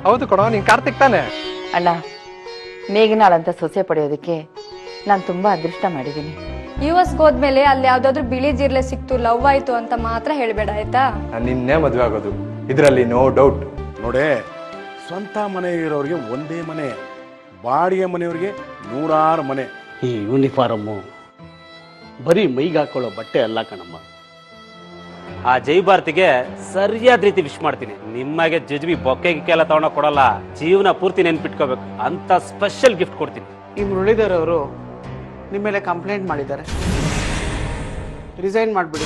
ಹೌದು ಕಣೋ, ನೀನ್ ಕಾರ್ತಿಕ್ ತಾನೆ? ಅಣ್ಣ, ಮೇಘನಾಳಂತ ಸೊಸೆ ಪಡೆಯೋದಕ್ಕೆ ನಾನು ತುಂಬಾ ಅದೃಷ್ಟ ಮಾಡಿದ್ದೀನಿ. ಯುಎಸ್ಗೆ ಹೋದ್ಮೇಲೆ ಅಲ್ಲಿ ಯಾವ್ದಾದ್ರು ಬಿಳಿ ಜಿರ್ಲೆ ಸಿಕ್ತು, ಲವ್ ಆಯ್ತು ಅಂತ ಮಾತ್ರ ಹೇಳ್ಬೇಡ ಆಯ್ತಾ? ನಿನ್ನೆ ಮದ್ವೆ ಆಗೋದು, ಇದ್ರಲ್ಲಿ ನೋ ಡೌಟ್. ನೋಡೇ, ಸ್ವಂತ ಮನೆ ಇರೋರಿಗೆ ಒಂದೇ ಮನೆ, ಬಾಡಿಗೆ ಮನೆಯವ್ರಿಗೆ 100 ಮನೆ. ಈ ಯೂನಿಫಾರ್ಮು ಬರೀ ಮೈಗೆ ಹಾಕೊಳ್ಳೋ ಬಟ್ಟೆ ಅಲ್ಲ ಕಣಮ್ಮ. ಆ ಜೈ ಭಾರತಿಗೆ ಸರಿಯಾದ ರೀತಿ ವಿಶ್ ಮಾಡ್ತೀನಿ. ನಿಮಗೆ ಜಜ್ಬಿ ಬೊಕ್ಕೆ ಗಿಕ್ಕೆ ಎಲ್ಲ ತಗೊಂಡ ಕೊಡಲ್ಲ, ಜೀವನ ಪೂರ್ತಿ ನೆನ್ಪಿಟ್ಕೋಬೇಕು ಅಂತ ಸ್ಪೆಷಲ್ ಗಿಫ್ಟ್ ಕೊಡ್ತೀನಿ. ಈ ಮುರಳೀಧರ್ ಅವರು ನಿಮ್ಮ ಮೇಲೆ ಕಂಪ್ಲೇಂಟ್ ಮಾಡಿದ್ದಾರೆ, ರಿಸೈನ್ ಮಾಡಿಬಿಡಿ.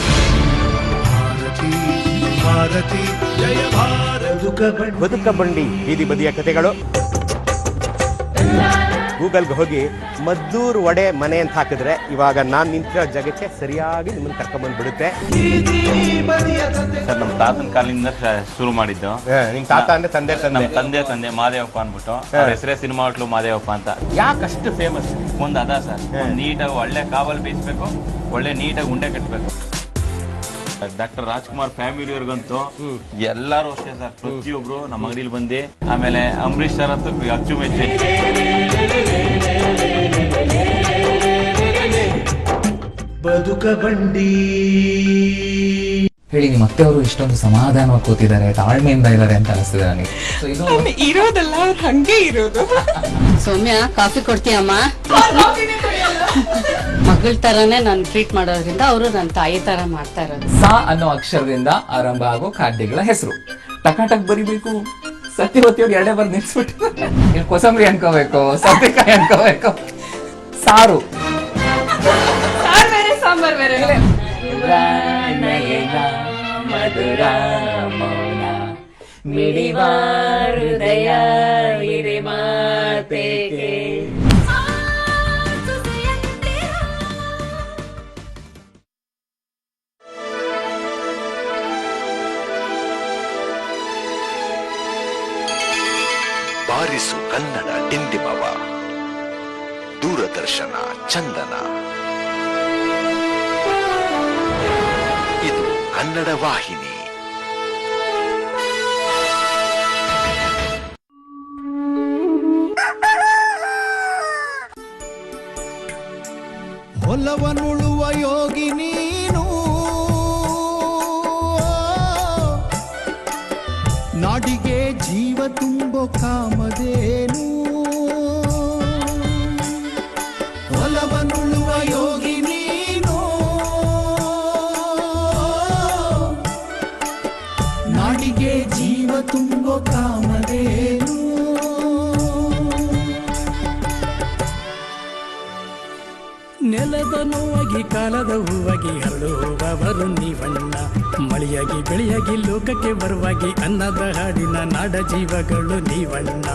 ಬದುಕ ಬಂಡಿ ಬೀದಿ ಬದಿಯ ಕಥೆಗಳು. ಗೂಗಲ್ಗೆ ಹೋಗಿ ಮದ್ದೂರ್ ವಡೆ ಮನೆ ಅಂತ ಹಾಕಿದ್ರೆ ಇವಾಗ ನಾನು ನಿಂತಿರೋ ಜಾಗಕ್ಕೆ ಸರಿಯಾಗಿ ನಿಮ್ಮನ್ನು ಕರ್ಕೊಂಡ್ಬಂದ್ಬಿಡುತ್ತೆ. ಸರ್, ನಮ್ಮ ತಾತನ ಕಾಲದಿಂದ ಶುರು ಮಾಡಿದ್ದು. ನಿಮ್ ತಾತ ಅಂದ್ರೆ ತಂದೆ ಮಾದೇವಪ್ಪ ಅಂದ್ಬಿಟ್ಟು, ಹೆಸರೇ ಸಿನಿಮಾ ಹೋಟ್ಲು ಮಾದೇವಪ್ಪ ಅಂತ. ಯಾಕಷ್ಟು ಫೇಮಸ್? ಒಂದ್ ಅದ ಸರ್, ನೀಟಾಗಿ ಒಳ್ಳೆ ಕಾವಲ್ ಬೀಸ್ಬೇಕು, ಒಳ್ಳೆ ನೀಟಾಗಿ ಉಂಡೆ ಕಟ್ಟಬೇಕು. ಡಾಕ್ಟರ್ ರಾಜ್ಕುಮಾರ್ ಫ್ಯಾಮಿಲಿಯವ್ರಿಗಂತೂ ಎಲ್ಲಾರು ಅಷ್ಟೇ ಸರ್, ಪ್ರತಿಯೊಬ್ರು ನಮ್ಮ ಅಂಗಡಿಲಿ ಬಂದು. ಆಮೇಲೆ ಅಂಬರೀಶ್ ಸರ್ ಅಂತೂ ಅಚ್ಚುಮೆಚ್ಚು. ಬದುಕ ಬಂಡಿ ಹೇಳಿ, ನಿಮ್ಮ ಅತ್ತೆಯವರು ಇಷ್ಟೊಂದು ಸಮಾಧಾನವಾಗಿ ಕೂತಿದ್ದಾರೆ, ತಾಳ್ಮೆಯಿಂದ ಇದ್ದಾರೆ ಅಂತ ಅನಿಸ್ತದೆ ನನಗೆ. ಇರೋದಲ್ಲ, ಅವ್ರು ಹಂಗೆ ಇರೋದು. ಸೌಮ್ಯ, ಕಾಫಿ ಕೊಡ್ತೀಯಮ್ಮ? ಮಗಳ ತರಾನೇ ನಾನು ಟ್ರೀಟ್ ಮಾಡೋದ್ರಿಂದ ಅವರು ನನ್ನ ತಾಯಿ ತರ ಮಾಡ್ತಾ ಇರೋದು. ಸಾ ಅನ್ನೋ ಅಕ್ಷರದಿಂದ ಆರಂಭ ಆಗೋ ಖಾದ್ಯಗಳ ಹೆಸರು ಟಕಾಟಕ್ ಬರಿಬೇಕು. ಸತ್ಯವತಿಯವ್ರು ಎರಡೇ ಬರ್ ನಿಲ್ಸ್ಬಿಟ್ಟು ಇಲ್ಲಿ ಕೋಸಂಬರಿ ಅನ್ಕೋಬೇಕು, ಸೌತೆಕಾಯಿ ಅನ್ಕೋಬೇಕು, ಸಾರು ಸಾಂಬಾರ್ ಬೇರೆ. ಮಧುರ ಮೌನ ಮಿಡಿವ ಹೃದಯ ಇರೆ ಮಾತೇಕೆ. ಬಾರಿಸು ಕನ್ನಡ ಡಿಂಡಿಮವ, ದೂರದರ್ಶನ ಚಂದನ. ಇದು ಕನ್ನಡ ವಾಹಿನಿ. ಹೊಲವನುಳುವ ಯೋಗಿ ನೀನು, ನಾಡಿಗೆ ಜೀವ ತುಂಬೋ ಕಾಮಧೇನು. ಹೊಲವನುಳುವ ಯೋಗಿ ನೀನು, ನಾಡಿಗೆ ಜೀವ ತುಂಬೋ ಕಾಮಧೇನು. ನೆಲದ ನೋವಾಗಿ ಕಾಲದ ಹೂವಾಗಿ ಹರಡುವವರು ನೀವಣ್ಣ, ಮಳೆಯಾಗಿ ಬೆಳೆಯಾಗಿ ಲೋಕಕ್ಕೆ ಬರುವಾಗಿ ಅನ್ನದ ಹಾಡಿನ ನಾಡ ಜೀವಗಳು ನೀವಣ್ಣ.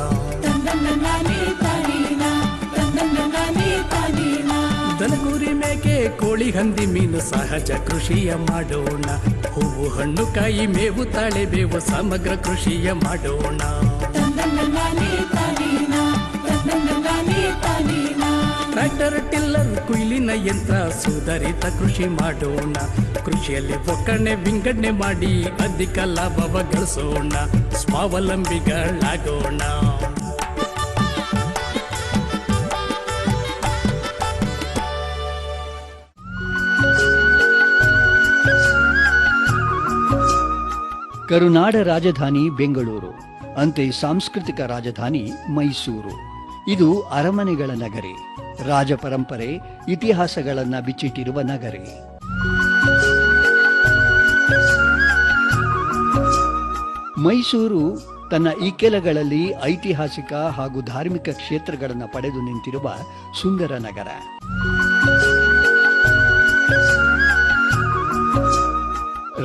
ದನಕುರಿ ಮೇಕೆ ಕೋಳಿ ಹಂದಿ ಮೀನು ಸಹಜ ಕೃಷಿಯ ಮಾಡೋಣ, ಹೂವು ಹಣ್ಣು ಕಾಯಿ ಮೇವು ತಾಳೆ ಬೇವು ಸಮಗ್ರ ಕೃಷಿಯ ಮಾಡೋಣ. ಟ್ರ್ಯಾಕ್ಟರ್ ಟಿಲ್ಲರ್ ಕುಯ್ಲಿನ ಯಂತ್ರ ಸುಧಾರಿತ ಕೃಷಿ ಮಾಡೋಣ, ಕೃಷಿಯಲ್ಲಿ ಒಕ್ಕಣೆ ವಿಂಗಡಣೆ ಮಾಡಿ ಅಧಿಕ ಲಾಭವ ಗಳಿಸೋಣ, ಸ್ವಾವಲಂಬಿಗಳಾಗೋಣ. ಕರುನಾಡ ರಾಜಧಾನಿ ಬೆಂಗಳೂರು, ಅಂತೆ ಸಾಂಸ್ಕೃತಿಕ ರಾಜಧಾನಿ ಮೈಸೂರು. ಇದು ಅರಮನೆಗಳ ನಗರಿ, ರಾಜ ಪರಂಪರೆ ಇತಿಹಾಸಗಳನ್ನು ಬಿಚ್ಚಿಟ್ಟಿರುವ ನಗರಿ. ಮೈಸೂರು ತನ್ನ ಇಕ್ಕೆಲಗಳಲ್ಲಿ ಐತಿಹಾಸಿಕ ಹಾಗೂ ಧಾರ್ಮಿಕ ಕ್ಷೇತ್ರಗಳನ್ನು ಪಡೆದು ನಿಂತಿರುವ ಸುಂದರ ನಗರ.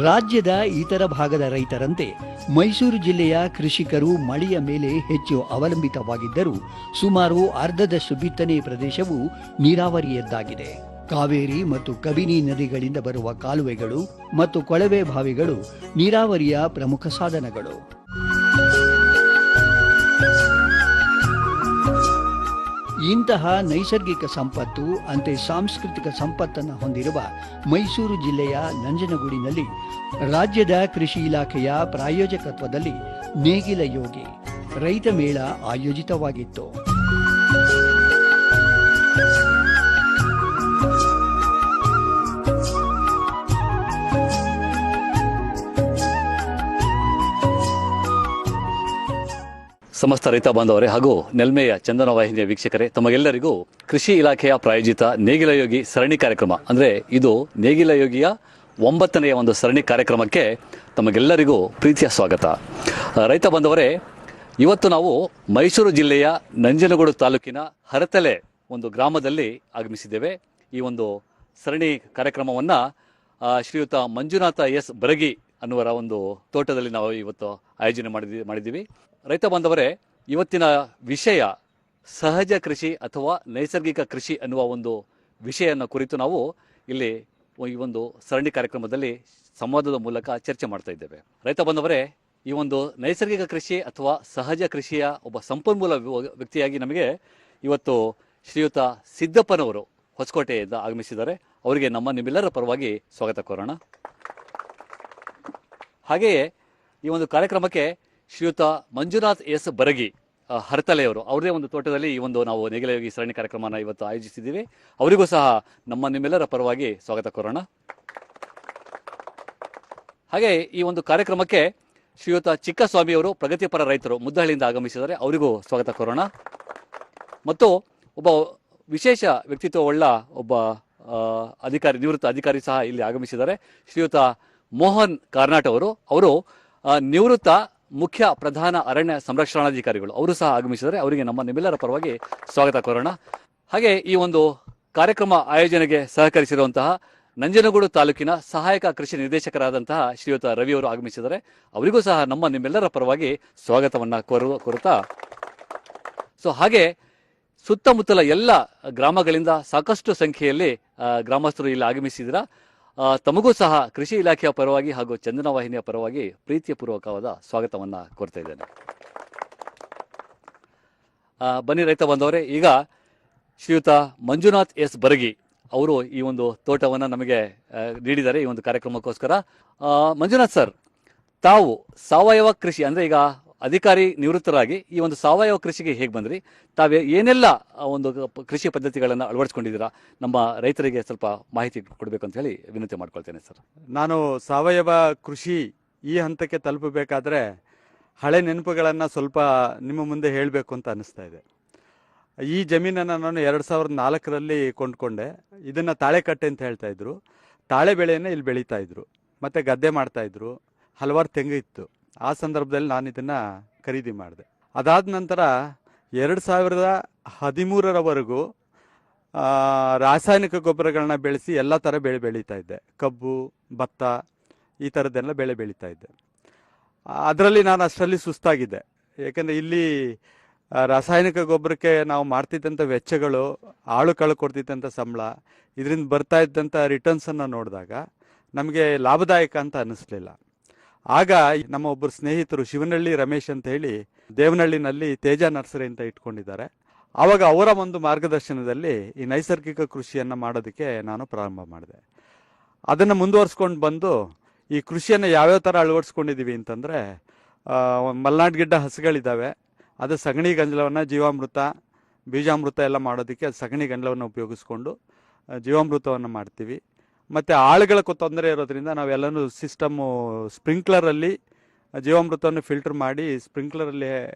ರಾಜ್ಯದ ಇತರ ಭಾಗದ ರೈತರಂತೆ ಮೈಸೂರು ಜಿಲ್ಲೆಯ ಕೃಷಿಕರು ಮಳೆಯ ಮೇಲೆ ಹೆಚ್ಚು ಅವಲಂಬಿತವಾಗಿದ್ದರೂ ಸುಮಾರು ಅರ್ಧದಷ್ಟು ಬಿತ್ತನೆ ಪ್ರದೇಶವು ನೀರಾವರಿಯದ್ದಾಗಿದೆ. ಕಾವೇರಿ ಮತ್ತು ಕಬಿನಿ ನದಿಗಳಿಂದ ಬರುವ ಕಾಲುವೆಗಳು ಮತ್ತು ಕೊಳವೆ ಬಾವಿಗಳು ನೀರಾವರಿಯ ಪ್ರಮುಖ ಸಾಧನಗಳು. ಇಂತಹ ನೈಸರ್ಗಿಕ ಸಂಪತ್ತು ಅಂತೆ ಸಾಂಸ್ಕೃತಿಕ ಸಂಪತ್ತನ್ನು ಹೊಂದಿರುವ ಮೈಸೂರು ಜಿಲ್ಲೆಯ ನಂಜನಗೂಡಿನಲ್ಲಿ ರಾಜ್ಯದ ಕೃಷಿ ಇಲಾಖೆಯ ಪ್ರಾಯೋಜಕತ್ವದಲ್ಲಿ ನೇಗಿಲ ಯೋಗಿ ರೈತ ಮೇಳ ಆಯೋಜಿತವಾಗಿತ್ತು. ಸಮಸ್ತ ರೈತ ಬಾಂಧವರೇ ಹಾಗೂ ನೆಲ್ಮೆಯ ಚಂದನ ವಾಹಿನಿಯ ವೀಕ್ಷಕರೇ, ತಮಗೆಲ್ಲರಿಗೂ ಕೃಷಿ ಇಲಾಖೆಯ ಪ್ರಾಯೋಜಿತ ನೇಗಿಲ ಯೋಗಿ ಸರಣಿ ಕಾರ್ಯಕ್ರಮ ಅಂದರೆ ಇದು ನೇಗಿಲ ಯೋಗಿಯ 9ನೇ ಒಂದು ಸರಣಿ ಕಾರ್ಯಕ್ರಮಕ್ಕೆ ತಮಗೆಲ್ಲರಿಗೂ ಪ್ರೀತಿಯ ಸ್ವಾಗತ. ರೈತ ಬಾಂಧವರೇ, ಇವತ್ತು ನಾವು ಮೈಸೂರು ಜಿಲ್ಲೆಯ ನಂಜನಗೂಡು ತಾಲೂಕಿನ ಹರತಲೆ ಒಂದು ಗ್ರಾಮದಲ್ಲಿ ಆಗಮಿಸಿದ್ದೇವೆ. ಈ ಒಂದು ಸರಣಿ ಕಾರ್ಯಕ್ರಮವನ್ನು ಶ್ರೀಯುತ ಮಂಜುನಾಥ ಎಸ್ ಬರಗಿ ಅನ್ನುವರ ಒಂದು ತೋಟದಲ್ಲಿ ನಾವು ಇವತ್ತು ಆಯೋಜನೆ ಮಾಡಿದ್ದೀವಿ. ರೈತ ಬಾಂಧವರೇ, ಇವತ್ತಿನ ವಿಷಯ ಸಹಜ ಕೃಷಿ ಅಥವಾ ನೈಸರ್ಗಿಕ ಕೃಷಿ ಅನ್ನುವ ಒಂದು ವಿಷಯನ ಕುರಿತು ನಾವು ಇಲ್ಲಿ ಈ ಒಂದು ಸರಣಿ ಕಾರ್ಯಕ್ರಮದಲ್ಲಿ ಸಂವಾದದ ಮೂಲಕ ಚರ್ಚೆ ಮಾಡ್ತಾ ಇದ್ದೇವೆ. ರೈತ ಬಾಂಧವರೇ, ಈ ಒಂದು ನೈಸರ್ಗಿಕ ಕೃಷಿ ಅಥವಾ ಸಹಜ ಕೃಷಿಯ ಒಬ್ಬ ಸಂಪನ್ಮೂಲ ವ್ಯಕ್ತಿಯಾಗಿ ನಮಗೆ ಇವತ್ತು ಶ್ರೀಯುತ ಸಿದ್ದಪ್ಪನವರು ಹೊಸಕೋಟೆಯಿಂದ ಆಗಮಿಸಿದ್ದಾರೆ. ಅವರಿಗೆ ನಿಮ್ಮೆಲ್ಲರ ಪರವಾಗಿ ಸ್ವಾಗತ ಕೋರೋಣ. ಹಾಗೆಯೇ ಈ ಒಂದು ಕಾರ್ಯಕ್ರಮಕ್ಕೆ ಶ್ರೀಯುತ ಮಂಜುನಾಥ್ ಎಸ್ ಬರಗಿ ಹರತಲೆಯವರು, ಅವರದೇ ಒಂದು ತೋಟದಲ್ಲಿ ಈ ಒಂದು ನಾವು ನೇಗಿಲ ಯೋಗಿ ಸರಣಿ ಕಾರ್ಯಕ್ರಮನ ಇವತ್ತು ಆಯೋಜಿಸಿದ್ದೀವಿ. ಅವರಿಗೂ ಸಹ ನಿಮ್ಮೆಲ್ಲರ ಪರವಾಗಿ ಸ್ವಾಗತ ಕೋರೋಣ. ಹಾಗೆ ಈ ಒಂದು ಕಾರ್ಯಕ್ರಮಕ್ಕೆ ಶ್ರೀಯುತ ಚಿಕ್ಕಸ್ವಾಮಿಯವರು ಪ್ರಗತಿಪರ ರೈತರು ಮುದ್ದಹಳ್ಳಿಯಿಂದ ಆಗಮಿಸಿದ್ದಾರೆ. ಅವರಿಗೂ ಸ್ವಾಗತ ಕೋರೋಣ. ಮತ್ತು ಒಬ್ಬ ವಿಶೇಷ ವ್ಯಕ್ತಿತ್ವವುಳ್ಳ ಒಬ್ಬ ನಿವೃತ್ತ ಅಧಿಕಾರಿ ಸಹ ಇಲ್ಲಿ ಆಗಮಿಸಿದ್ದಾರೆ. ಶ್ರೀಯುತ ಮೋಹನ್ ಕಾರ್ನಾಟ್ ಅವರು ನಿವೃತ್ತ ಮುಖ್ಯ ಪ್ರಧಾನ ಅರಣ್ಯ ಸಂರಕ್ಷಣಾಧಿಕಾರಿಗಳು, ಅವರು ಸಹ ಆಗಮಿಸಿದ್ದಾರೆ. ಅವರಿಗೆ ನಿಮ್ಮೆಲ್ಲರ ಪರವಾಗಿ ಸ್ವಾಗತ ಕೋರೋಣ. ಹಾಗೆ ಈ ಒಂದು ಕಾರ್ಯಕ್ರಮ ಆಯೋಜನೆಗೆ ಸಹಕರಿಸಿರುವಂತಹ ನಂಜನಗೂಡು ತಾಲೂಕಿನ ಸಹಾಯಕ ಕೃಷಿ ನಿರ್ದೇಶಕರಾದಂತಹ ಶ್ರೀಯುತ ರವಿಯವರು ಆಗಮಿಸಿದ್ದಾರೆ. ಅವರಿಗೂ ಸಹ ನಿಮ್ಮೆಲ್ಲರ ಪರವಾಗಿ ಸ್ವಾಗತವನ್ನ ಕೋರುತ್ತಾ, ಹಾಗೆ ಸುತ್ತಮುತ್ತಲ ಎಲ್ಲ ಗ್ರಾಮಗಳಿಂದ ಸಾಕಷ್ಟು ಸಂಖ್ಯೆಯಲ್ಲಿ ಗ್ರಾಮಸ್ಥರು ಇಲ್ಲಿ ಆಗಮಿಸಿದ್ದೀರಾ. ತಮಗೂ ಸಹ ಕೃಷಿ ಇಲಾಖೆಯ ಪರವಾಗಿ ಹಾಗೂ ಚಂದನ ವಾಹಿನಿಯ ಪರವಾಗಿ ಪ್ರೀತಿಯ ಪೂರ್ವಕವಾದ ಸ್ವಾಗತವನ್ನ ಕೋರ್ತಾ ಇದ್ದೇನೆ. ಬನ್ನಿ ರೈತ ಬಂದವರೇ, ಈಗ ಶ್ರೀಯುತ ಮಂಜುನಾಥ್ ಎಸ್ ಬರಗಿ ಅವರು ಈ ಒಂದು ತೋಟವನ್ನು ನಮಗೆ ನೀಡಿದ್ದಾರೆ ಈ ಒಂದು ಕಾರ್ಯಕ್ರಮಕ್ಕೋಸ್ಕರ. ಮಂಜುನಾಥ್ ಸರ್, ತಾವು ಸಾವಯವ ಕೃಷಿ ಅಂದರೆ ಈಗ ಅಧಿಕಾರಿ ನಿವೃತ್ತರಾಗಿ ಈ ಒಂದು ಸಾವಯವ ಕೃಷಿಗೆ ಹೇಗೆ ಬಂದ್ರಿ? ತಾವೇ ಏನೆಲ್ಲ ಒಂದು ಕೃಷಿ ಪದ್ಧತಿಗಳನ್ನು ಅಳವಡಿಸ್ಕೊಂಡಿದ್ದೀರಾ? ನಮ್ಮ ರೈತರಿಗೆ ಸ್ವಲ್ಪ ಮಾಹಿತಿ ಕೊಡಬೇಕು ಅಂತ ಹೇಳಿ ವಿನಂತಿ ಮಾಡ್ಕೊಳ್ತೇನೆ ಸರ್. ನಾನು ಸಾವಯವ ಕೃಷಿ ಈ ಹಂತಕ್ಕೆ ತಲುಪಬೇಕಾದ್ರೆ ಹಳೆ ನೆನಪುಗಳನ್ನು ಸ್ವಲ್ಪ ನಿಮ್ಮ ಮುಂದೆ ಹೇಳಬೇಕು ಅಂತ ಅನ್ನಿಸ್ತಾ ಇದೆ. ಈ ಜಮೀನನ್ನು ನಾನು 2004ರಲ್ಲಿ ಕೊಂಡ್ಕೊಂಡೆ. ಇದನ್ನು ತಾಳೆಕಟ್ಟೆ ಅಂತ ಹೇಳ್ತಾ ಇದ್ರು. ತಾಳೆ ಬೆಳೆಯನ್ನು ಇಲ್ಲಿ ಬೆಳೀತಾ ಇದ್ರು, ಮತ್ತು ಗದ್ದೆ ಮಾಡ್ತಾಯಿದ್ರು, ಹಲವಾರು ತೆಂಗು ಇತ್ತು. ಆ ಸಂದರ್ಭದಲ್ಲಿ ನಾನು ಇದನ್ನು ಖರೀದಿ ಮಾಡಿದೆ. ಅದಾದ ನಂತರ 2013ರವರೆಗೂ ರಾಸಾಯನಿಕ ಗೊಬ್ಬರಗಳನ್ನ ಬೆಳೆಸಿ ಎಲ್ಲ ಥರ ಬೆಳೆ ಬೆಳೀತಾ ಇದ್ದೆ. ಕಬ್ಬು, ಭತ್ತ, ಈ ಥರದ್ದೆಲ್ಲ ಬೆಳೆ ಬೆಳೀತಾ ಇದ್ದೆ. ಅದರಲ್ಲಿ ನಾನು ಅಷ್ಟರಲ್ಲಿ ಸುಸ್ತಾಗಿದ್ದೆ. ಏಕೆಂದರೆ ಇಲ್ಲಿ ರಾಸಾಯನಿಕ ಗೊಬ್ಬರಕ್ಕೆ ನಾವು ಮಾಡ್ತಿದ್ದಂಥ ವೆಚ್ಚಗಳು, ಆಳು ಕಾಳು ಕೊಡ್ತಿದ್ದಂಥ ಸಂಬಳ, ಇದರಿಂದ ಬರ್ತಾ ಇದ್ದಂಥ ರಿಟರ್ನ್ಸನ್ನು ನೋಡಿದಾಗ ನಮಗೆ ಲಾಭದಾಯಕ ಅಂತ ಅನ್ನಿಸ್ಲಿಲ್ಲ. ಆಗ ನಮ್ಮ ಒಬ್ಬರು ಸ್ನೇಹಿತರು ಶಿವನಹಳ್ಳಿ ರಮೇಶ್ ಅಂತ ಹೇಳಿ ದೇವನಹಳ್ಳಿನಲ್ಲಿ ತೇಜ ನರ್ಸರಿ ಅಂತ ಇಟ್ಕೊಂಡಿದ್ದಾರೆ. ಆವಾಗ ಅವರ ಒಂದು ಮಾರ್ಗದರ್ಶನದಲ್ಲಿ ಈ ನೈಸರ್ಗಿಕ ಕೃಷಿಯನ್ನು ಮಾಡೋದಕ್ಕೆ ನಾನು ಪ್ರಾರಂಭ ಮಾಡಿದೆ. ಅದನ್ನು ಮುಂದುವರ್ಸ್ಕೊಂಡು ಬಂದು ಈ ಕೃಷಿಯನ್ನು ಯಾವ್ಯಾವ ಥರ ಅಳವಡಿಸ್ಕೊಂಡಿದ್ದೀವಿ ಅಂತಂದರೆ, ಮಲ್ನಾಡ್ ಗಿಡ್ಡ ಹಸುಗಳಿದ್ದಾವೆ, ಅದು ಸಗಣಿ ಗಂಜಲವನ್ನು ಜೀವಾಮೃತ, ಬೀಜಾಮೃತ ಎಲ್ಲ ಮಾಡೋದಕ್ಕೆ ಸಗಣಿ ಗಂಜಲವನ್ನು ಉಪಯೋಗಿಸ್ಕೊಂಡು ಜೀವಾಮೃತವನ್ನು ಮಾಡ್ತೀವಿ. ಮತ್ತು ಆಳುಗಳ ತೊಂದರೆ ಇರೋದ್ರಿಂದ ನಾವೆಲ್ಲನೂ ಸಿಸ್ಟಮ್ಮು ಸ್ಪ್ರಿಂಕ್ಲರಲ್ಲಿ ಜೀವಾಮೃತವನ್ನು ಫಿಲ್ಟರ್ ಮಾಡಿ ಸ್ಪ್ರಿಂಕ್ಲರಲ್ಲಿ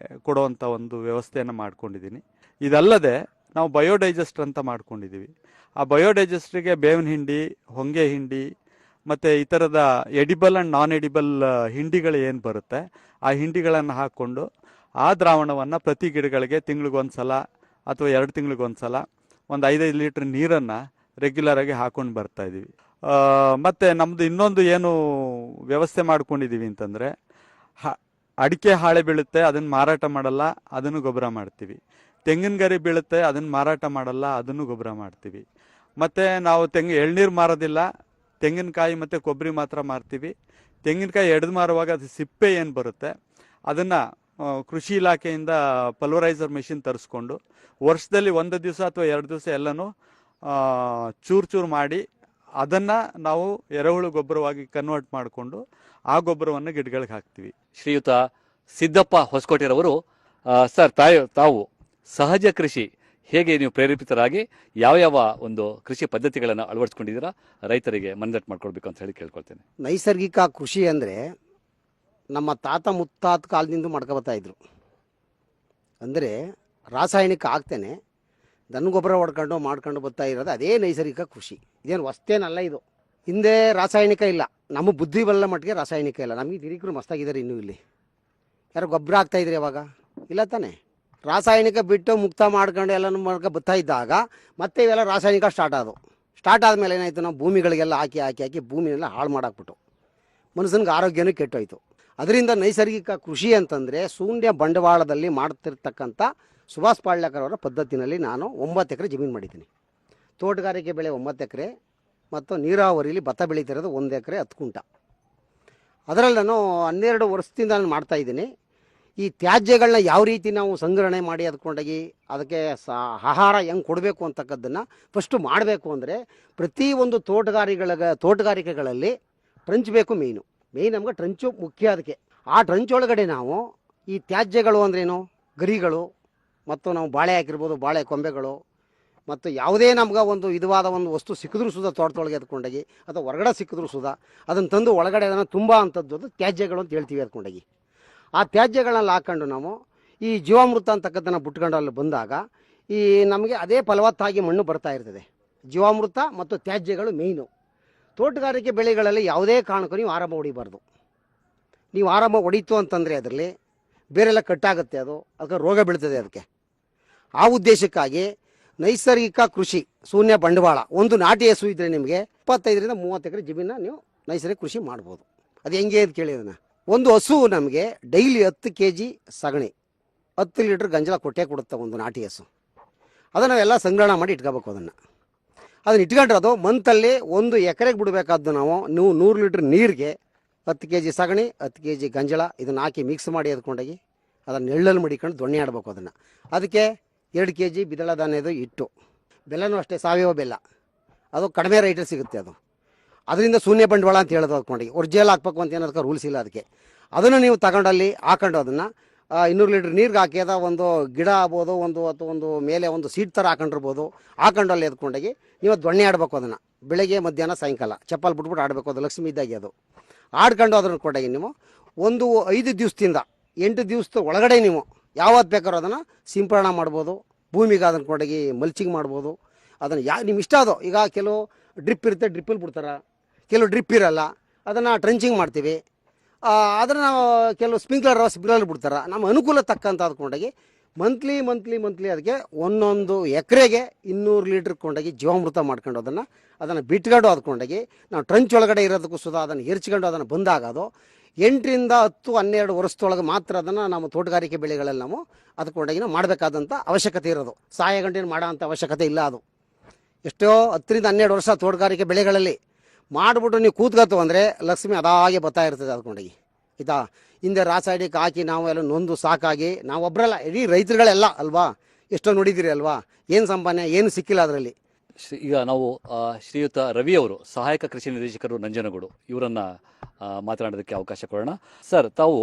ಕೊಡುವಂಥ ಒಂದು ವ್ಯವಸ್ಥೆಯನ್ನು ಮಾಡ್ಕೊಂಡಿದ್ದೀನಿ. ಇದಲ್ಲದೆ ನಾವು ಬಯೋಡೈಜೆಸ್ಟರ್ ಅಂತ ಮಾಡ್ಕೊಂಡಿದ್ದೀವಿ. ಆ ಬಯೋಡೈಜೆಸ್ಟ್ರಿಗೆ ಬೇವಿನ ಹಿಂಡಿ, ಹೊಂಗೆ ಹಿಂಡಿ ಮತ್ತು ಈ ಥರದ ಎಡಿಬಲ್ ಆ್ಯಂಡ್ ನಾನ್ ಎಡಿಬಲ್ ಹಿಂಡಿಗಳು ಏನು ಬರುತ್ತೆ ಆ ಹಿಂಡಿಗಳನ್ನು ಹಾಕ್ಕೊಂಡು ಆ ದ್ರಾವಣವನ್ನು ಪ್ರತಿ ಗಿಡಗಳಿಗೆ ತಿಂಗಳಿಗೊಂದು ಸಲ ಅಥವಾ 2 ತಿಂಗಳಿಗೊಂದು ಸಲ ಒಂದು 5-5 ಲೀಟ್ರ್ ನೀರನ್ನು ರೆಗ್ಯುಲರಾಗಿ ಹಾಕೊಂಡು ಬರ್ತಾಯಿದ್ದೀವಿ. ಮತ್ತು ನಮ್ಮದು ಇನ್ನೊಂದು ಏನು ವ್ಯವಸ್ಥೆ ಮಾಡ್ಕೊಂಡಿದ್ದೀವಿ ಅಂತಂದರೆ, ಅಡಿಕೆ ಹಾಳೆ ಬೀಳುತ್ತೆ, ಅದನ್ನು ಮಾರಾಟ ಮಾಡಲ್ಲ, ಅದನ್ನು ಗೊಬ್ಬರ ಮಾಡ್ತೀವಿ. ತೆಂಗಿನ ಗರಿ ಬೀಳುತ್ತೆ, ಅದನ್ನು ಮಾರಾಟ ಮಾಡಲ್ಲ, ಅದನ್ನು ಗೊಬ್ಬರ ಮಾಡ್ತೀವಿ. ಮತ್ತು ನಾವು ಎಳ್ನೀರು ಮಾರೋದಿಲ್ಲ, ತೆಂಗಿನಕಾಯಿ ಮತ್ತು ಕೊಬ್ಬರಿ ಮಾತ್ರ ಮಾರ್ತೀವಿ. ತೆಂಗಿನಕಾಯಿ ಎಡೆದು ಮಾರುವಾಗ ಅದು ಸಿಪ್ಪೆ ಏನು ಬರುತ್ತೆ ಅದನ್ನು ಕೃಷಿ ಇಲಾಖೆಯಿಂದ ಪಲ್ವರೈಸರ್ ಮೆಷಿನ್ ತರಿಸ್ಕೊಂಡು ವರ್ಷದಲ್ಲಿ 1 ದಿವಸ ಅಥವಾ 2 ದಿವಸ ಎಲ್ಲನೂ ಚೂರು ಮಾಡಿ ಅದನ್ನು ನಾವು ಎರೆಹುಳು ಗೊಬ್ಬರವಾಗಿ ಕನ್ವರ್ಟ್ ಮಾಡಿಕೊಂಡು ಆ ಗೊಬ್ಬರವನ್ನು ಗಿಡಗಳಿಗೆ ಹಾಕ್ತೀವಿ. ಶ್ರೀಯುತ ಸಿದ್ದಪ್ಪ ಹೊಸಕೋಟೆರವರು ಸರ್ ತಾವು ಸಹಜ ಕೃಷಿ ಹೇಗೆ ನೀವು ಪ್ರೇರೇಪಿತರಾಗಿ ಯಾವ ಒಂದು ಕೃಷಿ ಪದ್ಧತಿಗಳನ್ನು ಅಳವಡಿಸ್ಕೊಂಡಿದ್ದೀರಾ ರೈತರಿಗೆ ಮನದಟ್ಟು ಮಾಡ್ಕೊಳ್ಬೇಕು ಅಂತ ಹೇಳಿ ಕೇಳ್ಕೊಳ್ತೇನೆ. ನೈಸರ್ಗಿಕ ಕೃಷಿ ಅಂದರೆ ನಮ್ಮ ತಾತ ಮುತ್ತಾತ ಕಾಲದಿಂದ ಮಾಡ್ಕೊಬತ್ತಾ ಇದ್ರು. ಅಂದರೆ ರಾಸಾಯನಿಕ ಆಗ್ತೇನೆ ದನ ಗೊಬ್ಬರ ಹೊಡ್ಕೊಂಡು ಮಾಡ್ಕೊಂಡು ಬರ್ತಾ ಇರೋದು ಅದೇ ನೈಸರ್ಗಿಕ ಕೃಷಿ. ಇದೇನು ಹೊಸ್ತೇನಲ್ಲ ಇದು. ಹಿಂದೆ ರಾಸಾಯನಿಕ ಇಲ್ಲ, ನಮ್ಮ ಬುದ್ಧಿ ಬಲ್ಲ ಮಟ್ಟಿಗೆ ರಾಸಾಯನಿಕ ಇಲ್ಲ. ನಮಗೆ ಹಿರಿಕರು ಮಸ್ತಾಗಿದ್ದಾರೆ ಇನ್ನೂ ಇಲ್ಲಿ. ಯಾರು ಗೊಬ್ಬರ ಹಾಕ್ತಾಯಿದ್ರಿ ಅವಾಗ ಇಲ್ಲ ತಾನೆ. ರಾಸಾಯನಿಕ ಬಿಟ್ಟು ಮುಕ್ತ ಮಾಡ್ಕೊಂಡು ಎಲ್ಲನೂ ಮಾಡ್ಕೊಂಡು ಬರ್ತಾ ಇದ್ದಾಗ ಮತ್ತೆ ಇವೆಲ್ಲ ರಾಸಾಯನಿಕ ಸ್ಟಾರ್ಟ್ ಆದಮೇಲೆ ಏನಾಯಿತು, ನಾವು ಭೂಮಿಗಳಿಗೆಲ್ಲ ಹಾಕಿ ಭೂಮಿನೆಲ್ಲ ಹಾಳು ಮಾಡಾಕ್ಬಿಟ್ಟು ಮನುಷ್ಯನಿಗೆ ಆರೋಗ್ಯನೂ ಕೆಟ್ಟೋಯ್ತು. ಅದರಿಂದ ನೈಸರ್ಗಿಕ ಕೃಷಿ ಅಂತಂದರೆ ಶೂನ್ಯ ಬಂಡವಾಳದಲ್ಲಿ ಮಾಡ್ತಿರ್ತಕ್ಕಂಥ ಸುಭಾಷ್ ಪಾಳ್ಯಕರ್ ಅವರ ಪದ್ಧತಿನಲ್ಲಿ ನಾನು 9 ಎಕರೆ ಜಮೀನು ಮಾಡಿದ್ದೀನಿ. ತೋಟಗಾರಿಕೆ ಬೆಳೆ 9 ಎಕರೆ ಮತ್ತು ನೀರಾವರಿಲಿ ಭತ್ತ ಬೆಳೀತಿರೋದು 1 ಎಕರೆ 10 ಕುಂಟ. ಅದರಲ್ಲಿ ನಾನು 12 ವರ್ಷದಿಂದ ನಾನು ಮಾಡ್ತಾಯಿದ್ದೀನಿ. ಈ ತ್ಯಾಜ್ಯಗಳನ್ನ ಯಾವ ರೀತಿ ನಾವು ಸಂಗ್ರಹಣೆ ಮಾಡಿ ಅದಕ್ಕೊಂಡಾಗಿ ಅದಕ್ಕೆ ಆಹಾರ ಹೆಂಗೆ ಕೊಡಬೇಕು ಅಂತಕ್ಕದ್ದನ್ನು ಫಸ್ಟು ಮಾಡಬೇಕು. ಅಂದರೆ ಪ್ರತಿಯೊಂದು ತೋಟಗಾರಿಕೆಗಳಲ್ಲಿ ಟ್ರಂಚ್ ಬೇಕು. ಮೇಯ್ನ್ ನಮ್ಗೆ ಟ್ರಂಚು ಮುಖ್ಯ. ಅದಕ್ಕೆ ಆ ಟ್ರಂಚ್ ಒಳಗಡೆ ನಾವು ಈ ತ್ಯಾಜ್ಯಗಳು ಅಂದ್ರೇನು, ಗರಿಗಳು ಮತ್ತು ನಾವು ಬಾಳೆ ಹಾಕಿರ್ಬೋದು, ಬಾಳೆ ಕೊಂಬೆಗಳು ಮತ್ತು ಯಾವುದೇ ನಮ್ಗೆ ಒಂದು ವಿಧವಾದ ಒಂದು ವಸ್ತು ಸಿಕ್ಕಿದ್ರೂ ಸುದ ತೋಟದೊಳಗೆ ಎತ್ಕೊಂಡಾಗಿ ಅಥವಾ ಹೊರಗಡೆ ಸಿಕ್ಕಿದ್ರೂ ಸುದ ಅದನ್ನು ತಂದು ಒಳಗಡೆ ಅದನ್ನು ತುಂಬ ಅಂಥದ್ದು ತ್ಯಾಜ್ಯಗಳು ಅಂತ ಹೇಳ್ತೀವಿ ಎತ್ಕೊಂಡಾಗಿ. ಆ ತ್ಯಾಜ್ಯಗಳನ್ನ ಹಾಕೊಂಡು ನಾವು ಈ ಜೀವಾಮೃತ ಅಂತಕ್ಕದ್ದನ್ನು ಬಿಟ್ಕೊಂಡು ಅಲ್ಲಿ ಬಂದಾಗ ಈ ನಮಗೆ ಅದೇ ಫಲವತ್ತಾಗಿ ಮಣ್ಣು ಬರ್ತಾ ಇರ್ತದೆ. ಜೀವಾಮೃತ ಮತ್ತು ತ್ಯಾಜ್ಯಗಳು ಮೇಯ್ನು. ತೋಟಗಾರಿಕೆ ಬೆಳೆಗಳಲ್ಲಿ ಯಾವುದೇ ಕಾರಣಕ್ಕೂ ನೀವು ಆರಂಭ ಹೊಡಿಬಾರ್ದು. ನೀವು ಆರಂಭ ಹೊಡೀತು ಅಂತಂದರೆ ಅದರಲ್ಲಿ ಬೇರೆಲ್ಲ ಕಟ್ಟಾಗುತ್ತೆ, ಅದಕ್ಕೆ ರೋಗ ಬೀಳ್ತದೆ. ಅದಕ್ಕೆ ಆ ಉದ್ದೇಶಕ್ಕಾಗಿ ನೈಸರ್ಗಿಕ ಕೃಷಿ ಶೂನ್ಯ ಬಂಡವಾಳ. ಒಂದು ನಾಟಿ ಹಸು ಇದ್ದರೆ ನಿಮಗೆ 25ರಿಂದ 30 ಎಕರೆ ಜಮೀನ ನೀವು ನೈಸರ್ಗಿಕ ಕೃಷಿ ಮಾಡ್ಬೋದು. ಅದು ಹೆಂಗೆ ಅಂತ ಕೇಳಿ, ಅದನ್ನು ಒಂದು ಹಸು ನಮಗೆ ಡೈಲಿ 10 kg ಸಗಣಿ 10 ಲೀಟ್ರ್ ಗಂಜಲ ಕೊಡುತ್ತೆ ಒಂದು ನಾಟಿ ಹಸು. ಅದನ್ನು ನಾವೆಲ್ಲ ಸಂಗ್ರಹಣ ಮಾಡಿ ಇಟ್ಕೋಬೇಕು. ಅದನ್ನು ಇಟ್ಕೊಂಡ್ರೆ ಅದು ಮಂತಲ್ಲಿ 1 ಎಕರೆಗೆ ಬಿಡಬೇಕಾದ್ದು ನಾವು 100 ಲೀಟ್ರ್ ನೀರಿಗೆ 10 kg ಸಗಣಿ 10 kg ಗಂಜಲ ಇದನ್ನು ಹಾಕಿ ಮಿಕ್ಸ್ ಮಾಡಿ ಎದ್ಕೊಂಡೋಗಿ ಅದನ್ನು ನೆಳ್ಳಲ್ಲಿ ಮಡಿಕೊಂಡು ದೊಣ್ಣೆ ಆಡಬೇಕು. ಅದಕ್ಕೆ 2 kg ದ್ವಿದಳ ಧಾನ್ಯದ ಹಿಟ್ಟು, ಬೆಲ್ಲನೂ ಅಷ್ಟೇ ಸಾವಯವ ಬೆಲ್ಲ, ಅದು ಕಡಿಮೆ ರೇಟಲ್ಲಿ ಸಿಗುತ್ತೆ. ಅದರಿಂದ ಶೂನ್ಯ ಬಂಡವಾಳ ಅಂತ ಹೇಳೋದು. ಅದಕ್ಕೊಂಡೋಗಿ ಒರಿಜಿನಲ್ ಹಾಕ್ಬೇಕು ಅಂತ ಏನೋದಕ್ಕೆ ರೂಲ್ಸ್ ಇಲ್ಲ. ಅದನ್ನು ನೀವು ತಗೊಂಡಲ್ಲಿ ಹಾಕೊಂಡು ಅದನ್ನು 200 ಲೀಟ್ರ್ ನೀರಿಗೆ ಹಾಕಿ ಒಂದು ಗಿಡ ಆಗ್ಬೋದು, ಅಥವಾ ಒಂದು ಮೇಲೆ ಒಂದು ಸೀಟ್ ಥರ ಹಾಕೊಂಡಿರ್ಬೋದು, ಹಾಕೊಂಡಲ್ಲಿ ಎದ್ಕೊಂಡೋಗಿ ನೀವು ದೊಣ್ಣೆ ಆಡಬೇಕು. ಅದನ್ನು ಬೆಳಗ್ಗೆ ಮಧ್ಯಾಹ್ನ ಸಾಯಂಕಾಲ ಚಪ್ಪಲ್ ಬಿಟ್ಬಿಟ್ಟು ಆಡಬೇಕು. ಅದು ಲಕ್ಷ್ಮಿ ಇದ್ದಾಗೆ ಅದು ಆಡ್ಕೊಂಡು ಅದನ್ನು ಕೊಟ್ಟಾಗಿ ನೀವು ಒಂದು 5 ದಿವಸದಿಂದ 8 ದಿವಸದ ಒಳಗಡೆ ನೀವು ಯಾವತ್ತು ಬೇಕಾದ್ರೂ ಅದನ್ನು ಸಿಂಪಡಣೆ ಮಾಡ್ಬೋದು. ಭೂಮಿಗೆ ಅದನ್ನು ಕೊಟ್ಟಾಗಿ ಮಲ್ಚಿಂಗ್ ಮಾಡ್ಬೋದು. ಅದನ್ನು ನಿಮ್ಗೆ ಇಷ್ಟ ಅದು. ಈಗ ಕೆಲವು ಡ್ರಿಪ್ ಇರುತ್ತೆ, ಡ್ರಿಪ್ಪಲ್ಲಿ ಬಿಡ್ತಾರೆ, ಕೆಲವು ಡ್ರಿಪ್ ಇರಲ್ಲ, ಅದನ್ನು ಟ್ರಂಚಿಂಗ್ ಮಾಡ್ತೀವಿ. ಅದನ್ನು ಕೆಲವು ಸ್ಪ್ರಿಂಕ್ಲರ್ ಬಿಡ್ತಾರೆ. ನಮ್ಮ ಅನುಕೂಲ ತಕ್ಕಂತ ಅಂದ್ಕೊಂಡಾಗಿ ಮಂತ್ಲಿ ಅದಕ್ಕೆ 1 ಎಕರೆಗೆ 200 ಲೀಟ್ರ್ ಕೊಂಡಾಗಿ ಜೀವಾಮೃತ ಮಾಡ್ಕೊಂಡು ಅದನ್ನು ಬಿಟ್ಕೊಂಡು ಅದಕ್ಕೊಂಡಾಗಿ ನಾವು ಟ್ರಂಚ್ ಒಳಗಡೆ ಇರೋದಕ್ಕೂ ಸುಧಾ ಅದನ್ನು ಹೆರ್ಚ್ಕೊಂಡು ಅದನ್ನು ಬಂದಾಗ ಅದು 8ರಿಂದ 10, 12 ವರ್ಷದೊಳಗೆ ಮಾತ್ರ ಅದನ್ನು ನಮ್ಮ ತೋಟಗಾರಿಕೆ ಬೆಳೆಗಳಲ್ಲಿ ನಾವು ಅದಕ್ಕೊಂಡಾಗಿ ನಾವು ಮಾಡಬೇಕಾದಂಥ ಅವಶ್ಯಕತೆ ಇರೋದು. ಸಾಯ ಗಂಟೆ ಮಾಡೋ ಅಂಥ ಅವಶ್ಯಕತೆ ಇಲ್ಲ. ಅದು ಎಷ್ಟೋ 10ರಿಂದ 12 ವರ್ಷ ತೋಟಗಾರಿಕೆ ಬೆಳೆಗಳಲ್ಲಿ ಮಾಡಿಬಿಟ್ಟು ನೀವು ಕೂತ್ಕತ್ತು ಅಂದರೆ ಲಕ್ಷ್ಮಿ ಅದಾಗೆ ಬರ್ತಾ ಇರ್ತದೆ. ಅದಕ್ಕೊಂಡಾಗಿ ಆಯಿತಾ. ಹಿಂದೆ ರಾಸಾಯನಿಕ ಹಾಕಿ ನಾವು ಎಲ್ಲ ನೊಂದು ಸಾಕಾಗಿ ನಾವು ಒಬ್ಬರಲ್ಲ, ಇಡೀ ರೈತರುಗಳೆಲ್ಲ ಅಲ್ವಾ, ಎಷ್ಟೋ ನೋಡಿದ್ದೀರಿ ಅಲ್ವಾ, ಏನು ಸಂಪಾದನೆ ಏನು ಸಿಕ್ಕಿಲ್ಲ ಅದರಲ್ಲಿ. ಈಗ ನಾವು ಶ್ರೀಯುತ ರವಿ ಅವರು ಸಹಾಯಕ ಕೃಷಿ ನಿರ್ದೇಶಕರು ನಂಜನಗೂಡು ಇವರನ್ನ ಮಾತನಾಡೋದಕ್ಕೆ ಅವಕಾಶ ಕೊಡೋಣ. ಸರ್, ತಾವು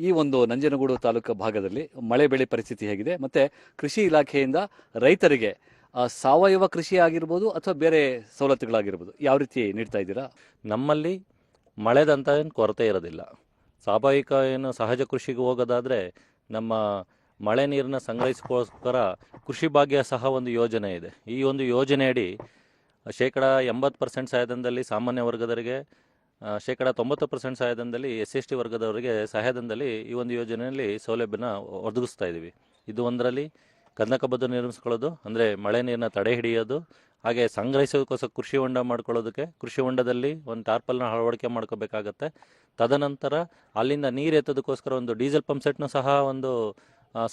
ಈ ಒಂದು ನಂಜನಗೂಡು ತಾಲೂಕು ಭಾಗದಲ್ಲಿ ಮಳೆ ಬೆಳೆ ಪರಿಸ್ಥಿತಿ ಹೇಗಿದೆ, ಮತ್ತೆ ಕೃಷಿ ಇಲಾಖೆಯಿಂದ ರೈತರಿಗೆ ಸಾವಯವ ಕೃಷಿ ಆಗಿರ್ಬೋದು ಅಥವಾ ಬೇರೆ ಸವಲತ್ತುಗಳಾಗಿರ್ಬೋದು ಯಾವ ರೀತಿ ನೀಡ್ತಾ ಇದ್ದೀರಾ? ನಮ್ಮಲ್ಲಿ ಮಳೆದಂತ ಏನು ಕೊರತೆ ಇರೋದಿಲ್ಲ. ಸ್ವಾಭಾವಿಕ ಸಹಜ ಕೃಷಿಗೆ ಹೋಗೋದಾದರೆ ನಮ್ಮ ಮಳೆ ನೀರನ್ನ ಸಂಗ್ರಹಿಸೋಸ್ಕರ ಕೃಷಿ ಭಾಗ್ಯ ಸಹ ಒಂದು ಯೋಜನೆ ಇದೆ. ಈ ಒಂದು ಯೋಜನೆಯಡಿ 80% ಸಹಾಯಧನದಲ್ಲಿ ಸಾಮಾನ್ಯ ವರ್ಗದವರಿಗೆ, 90% ಸಹಾಯಧನದಲ್ಲಿ SC/ST ವರ್ಗದವರಿಗೆ ಸಹಾಯಧನದಲ್ಲಿ ಈ ಒಂದು ಯೋಜನೆಯಲ್ಲಿ ಸೌಲಭ್ಯನ ಒದಗಿಸ್ತಾ ಇದ್ದೀವಿ. ಇದು ಒಂದರಲ್ಲಿ ಕಂದಕಬದ್ದು ನಿರ್ಮಿಸ್ಕೊಳ್ಳೋದು, ಅಂದರೆ ಮಳೆ ನೀರನ್ನ ತಡೆ ಹಿಡಿಯೋದು, ಹಾಗೆ ಸಂಗ್ರಹಿಸೋದಕ್ಕೋಸ್ಕರ ಕೃಷಿ ಹೊಂಡ ಮಾಡ್ಕೊಳ್ಳೋದಕ್ಕೆ ಕೃಷಿ ಹೊಂಡದಲ್ಲಿ ಒಂದು ಟಾರ್ಪಲ್ನ ಅಳವಡಿಕೆ ಮಾಡ್ಕೋಬೇಕಾಗತ್ತೆ. ತದನಂತರ ಅಲ್ಲಿಂದ ನೀರು ಎತ್ತೋದಕ್ಕೋಸ್ಕರ ಒಂದು ಡೀಸೆಲ್ ಪಂಪ್ ಸೆಟ್ನು ಸಹ ಒಂದು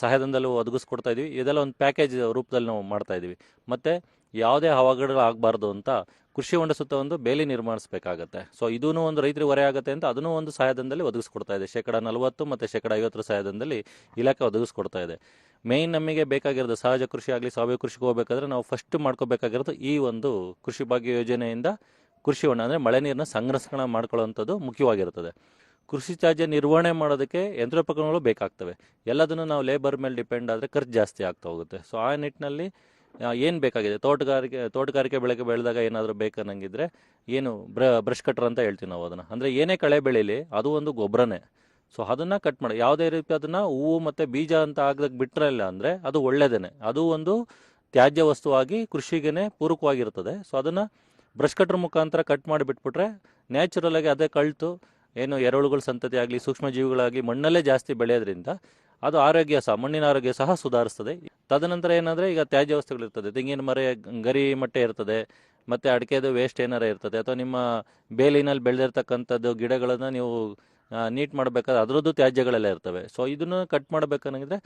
ಸಹಾಯಧನದಲ್ಲಿ ಒದಗಿಸ್ಕೊಡ್ತಾ ಇದೀವಿ. ಇದೆಲ್ಲ ಒಂದು ಪ್ಯಾಕೇಜ್ ರೂಪದಲ್ಲಿ ನಾವು ಮಾಡ್ತಾ ಇದೀವಿ. ಮತ್ತು ಯಾವುದೇ ಅವಘಡಗಳು ಆಗಬಾರ್ದು ಅಂತ ಕೃಷಿ ಹೊಂಡ ಸುತ್ತ ಒಂದು ಬೇಲಿ ನಿರ್ಮಾಣಿಸಬೇಕಾಗತ್ತೆ. ಸೊ ಇದೂ ಒಂದು ರೈತರಿಗೆ ಹೊರೆ ಆಗುತ್ತೆ ಅಂತ ಅದನ್ನು ಒಂದು ಸಹಾಯಧನದಲ್ಲಿ ಒದಗಿಸ್ಕೊಡ್ತಾ ಇದೆ. 40% ಮತ್ತು 50% ಸಹಾಯಧನದಲ್ಲಿ ಇಲಾಖೆ ಒದಗಿಸ್ಕೊಡ್ತಾ ಇದೆ. ಮೇಯ್ನ್ ನಮಗೆ ಬೇಕಾಗಿರೋದು ಸಹಜ ಕೃಷಿ ಆಗಲಿ ಸಾವಯವ ಕೃಷಿಗೆ ಹೋಗಬೇಕಾದ್ರೆ ನಾವು ಫಸ್ಟ್ ಮಾಡ್ಕೋಬೇಕಾಗಿರೋದು ಈ ಒಂದು ಕೃಷಿ ಭಾಗ್ಯ ಯೋಜನೆಯಿಂದ ಕೃಷಿ ಹೊಂಡ ಅಂದರೆ ಮಳೆ ನೀರನ್ನ ಸಂರಕ್ಷಣೆ ಮಾಡ್ಕೊಳ್ಳೋವಂಥದ್ದು ಮುಖ್ಯವಾಗಿರುತ್ತದೆ. ಕೃಷಿ ತ್ಯಾಜ್ಯ ನಿರ್ವಹಣೆ ಮಾಡೋದಕ್ಕೆ ಯಂತ್ರೋಪಕರಣಗಳು ಬೇಕಾಗ್ತವೆ. ಎಲ್ಲದನ್ನು ನಾವು ಲೇಬರ್ ಮೇಲೆ ಡಿಪೆಂಡ್ ಆದರೆ ಖರ್ಚು ಜಾಸ್ತಿ ಆಗ್ತಾ ಹೋಗುತ್ತೆ. ಸೊ ಆ ನಿಟ್ಟಿನಲ್ಲಿ ಏನು ಬೇಕಾಗಿದೆ, ತೋಟಗಾರಿಕೆ ಬೆಳೆಗೆ ಬೆಳೆದಾಗ ಏನಾದರೂ ಬೇಕನ್ನಂಗಿದ್ರೆ ಏನು ಬ್ರಷ್ ಕಟ್ರ್ ಅಂತ ಹೇಳ್ತೀವಿ ನಾವು ಅದನ್ನು. ಅಂದರೆ ಏನೇ ಕಳೆ ಬೆಳೀಲಿ ಅದು ಒಂದು ಗೊಬ್ಬರನೇ. ಸೊ ಅದನ್ನು ಕಟ್ ಮಾಡಿ ಯಾವುದೇ ರೀತಿ ಅದನ್ನು ಹೂವು ಮತ್ತು ಬೀಜ ಅಂತ ಆಗದಾಗ ಬಿಟ್ಟರಲ್ಲ ಅಂದರೆ ಅದು ಒಳ್ಳೆಯದೇ. ಅದು ಒಂದು ತ್ಯಾಜ್ಯ ವಸ್ತುವಾಗಿ ಕೃಷಿಗೆ ಪೂರಕವಾಗಿರ್ತದೆ. ಸೊ ಅದನ್ನು ಬ್ರಷ್ ಕಟ್ರ್ ಮುಖಾಂತರ ಕಟ್ ಮಾಡಿ ಬಿಟ್ಬಿಟ್ರೆ ನ್ಯಾಚುರಲ್ ಆಗಿ ಅದೇ ಕಳ್ತು ಏನು ಎರೆಹುಳುಗಳ ಸಂತತಿ ಆಗಲಿ ಸೂಕ್ಷ್ಮ ಜೀವಿಗಳಾಗಲಿ ಮಣ್ಣಲ್ಲೇ ಜಾಸ್ತಿ ಬೆಳೆಯೋದ್ರಿಂದ ಅದು ಆರೋಗ್ಯ ಸಹ, ಮಣ್ಣಿನ ಆರೋಗ್ಯ ಸಹ ಸುಧಾರಿಸ್ತದೆ. ತದನಂತರ ಏನಂದರೆ ಈಗ ತ್ಯಾಜ್ಯ ವಸ್ತುಗಳಿರ್ತದೆ, ತೆಂಗಿನ ಮರ ಗರಿ ಮಟ್ಟೆ ಇರ್ತದೆ, ಮತ್ತು ಅಡಿಕೆದು ವೇಸ್ಟ್ ಏನಾರ ಇರ್ತದೆ, ಅಥವಾ ನಿಮ್ಮ ಬೇಲಿನಲ್ಲಿ ಬೆಳೆದಿರ್ತಕ್ಕಂಥದ್ದು ಗಿಡಗಳನ್ನು ನೀವು ನೀಟ್ ಮಾಡಬೇಕಾದ್ರೆ ಅದರದ್ದು ತ್ಯಾಜ್ಯಗಳೆಲ್ಲ ಇರ್ತವೆ. ಸೊ ಇದನ್ನು ಕಟ್ ಮಾಡಬೇಕಂದ್ರೆ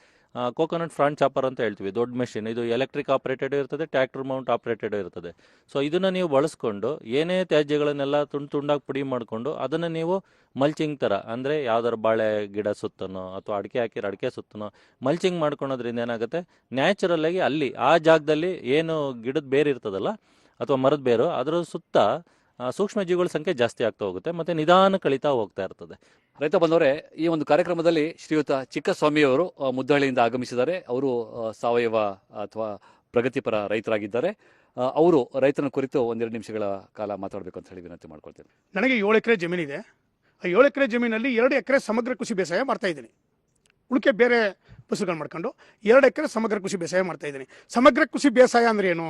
ಕೋಕೋನಟ್ ಫ್ರಾಂಟ್ ಚಾಪರ್ ಅಂತ ಹೇಳ್ತೀವಿ, ದೊಡ್ಡ ಮೆಷಿನ್. ಇದು ಎಲೆಕ್ಟ್ರಿಕ್ ಆಪ್ರೇಟೆಡ್ ಇರ್ತದೆ, ಟ್ರ್ಯಾಕ್ಟರ್ ಮೌಂಟ್ ಆಪ್ರೇಟೆಡ್ ಇರ್ತದೆ. ಸೊ ಇದನ್ನು ನೀವು ಬಳಸ್ಕೊಂಡು ಏನೇ ತ್ಯಾಜ್ಯಗಳನ್ನೆಲ್ಲ ತುಂಡಾಗಿ ಪುಡಿ ಮಾಡಿಕೊಂಡು ಅದನ್ನು ನೀವು ಮಲ್ಚಿಂಗ್ ಥರ, ಅಂದರೆ ಯಾವ್ದಾರು ಬಾಳೆ ಗಿಡ ಸುತ್ತನೋ ಅಥವಾ ಅಡಿಕೆ ಹಾಕಿರೋ ಅಡಿಕೆ ಸುತ್ತನೋ ಮಲ್ಚಿಂಗ್ ಮಾಡ್ಕೊಳೋದ್ರಿಂದ ಏನಾಗುತ್ತೆ, ನ್ಯಾಚುರಲ್ ಆಗಿ ಅಲ್ಲಿ ಆ ಜಾಗದಲ್ಲಿ ಏನು ಗಿಡದ ಬೇರು ಇರ್ತದಲ್ಲ ಅಥವಾ ಮರದ ಬೇರು ಅದರ ಸುತ್ತ ಸೂಕ್ಷ್ಮ ಜೀವಿಗಳ ಸಂಖ್ಯೆ ಜಾಸ್ತಿ ಆಗ್ತಾ ಹೋಗುತ್ತೆ, ಮತ್ತು ನಿಧಾನ ಕಳೀತಾ ಹೋಗ್ತಾ ಇರ್ತದೆ. ರೈತ ಬಂದವರೇ, ಈ ಒಂದು ಕಾರ್ಯಕ್ರಮದಲ್ಲಿ ಶ್ರೀಯುತ ಚಿಕ್ಕಸ್ವಾಮಿಯವರು ಮುದ್ದಹಳ್ಳಿಯಿಂದ ಆಗಮಿಸಿದ್ದಾರೆ. ಅವರು ಸಾವಯವ ಅಥವಾ ಪ್ರಗತಿಪರ ರೈತರಾಗಿದ್ದಾರೆ. ಅವರು ರೈತನ ಕುರಿತು ಒಂದೆರಡು ನಿಮಿಷಗಳ ಕಾಲ ಮಾತಾಡಬೇಕು ಅಂತ ಹೇಳಿ ವಿನಂತಿ ಮಾಡ್ಕೊಳ್ತೇನೆ. ನನಗೆ 7 ಎಕರೆ ಜಮೀನಿದೆ. ಆ 7 ಎಕರೆ ಜಮೀನಲ್ಲಿ 2 ಎಕರೆ ಸಮಗ್ರ ಕೃಷಿ ಬೇಸಾಯ ಮಾಡ್ತಾ ಇದ್ದೀನಿ. ಉಳಿಕೆ ಬೇರೆ ಫಸಲುಗಳು ಮಾಡ್ಕೊಂಡು 2 ಎಕರೆ ಸಮಗ್ರ ಕೃಷಿ ಬೇಸಾಯ ಮಾಡ್ತಾ ಇದ್ದೀನಿ. ಸಮಗ್ರ ಕೃಷಿ ಬೇಸಾಯ ಅಂದ್ರೆ ಏನು?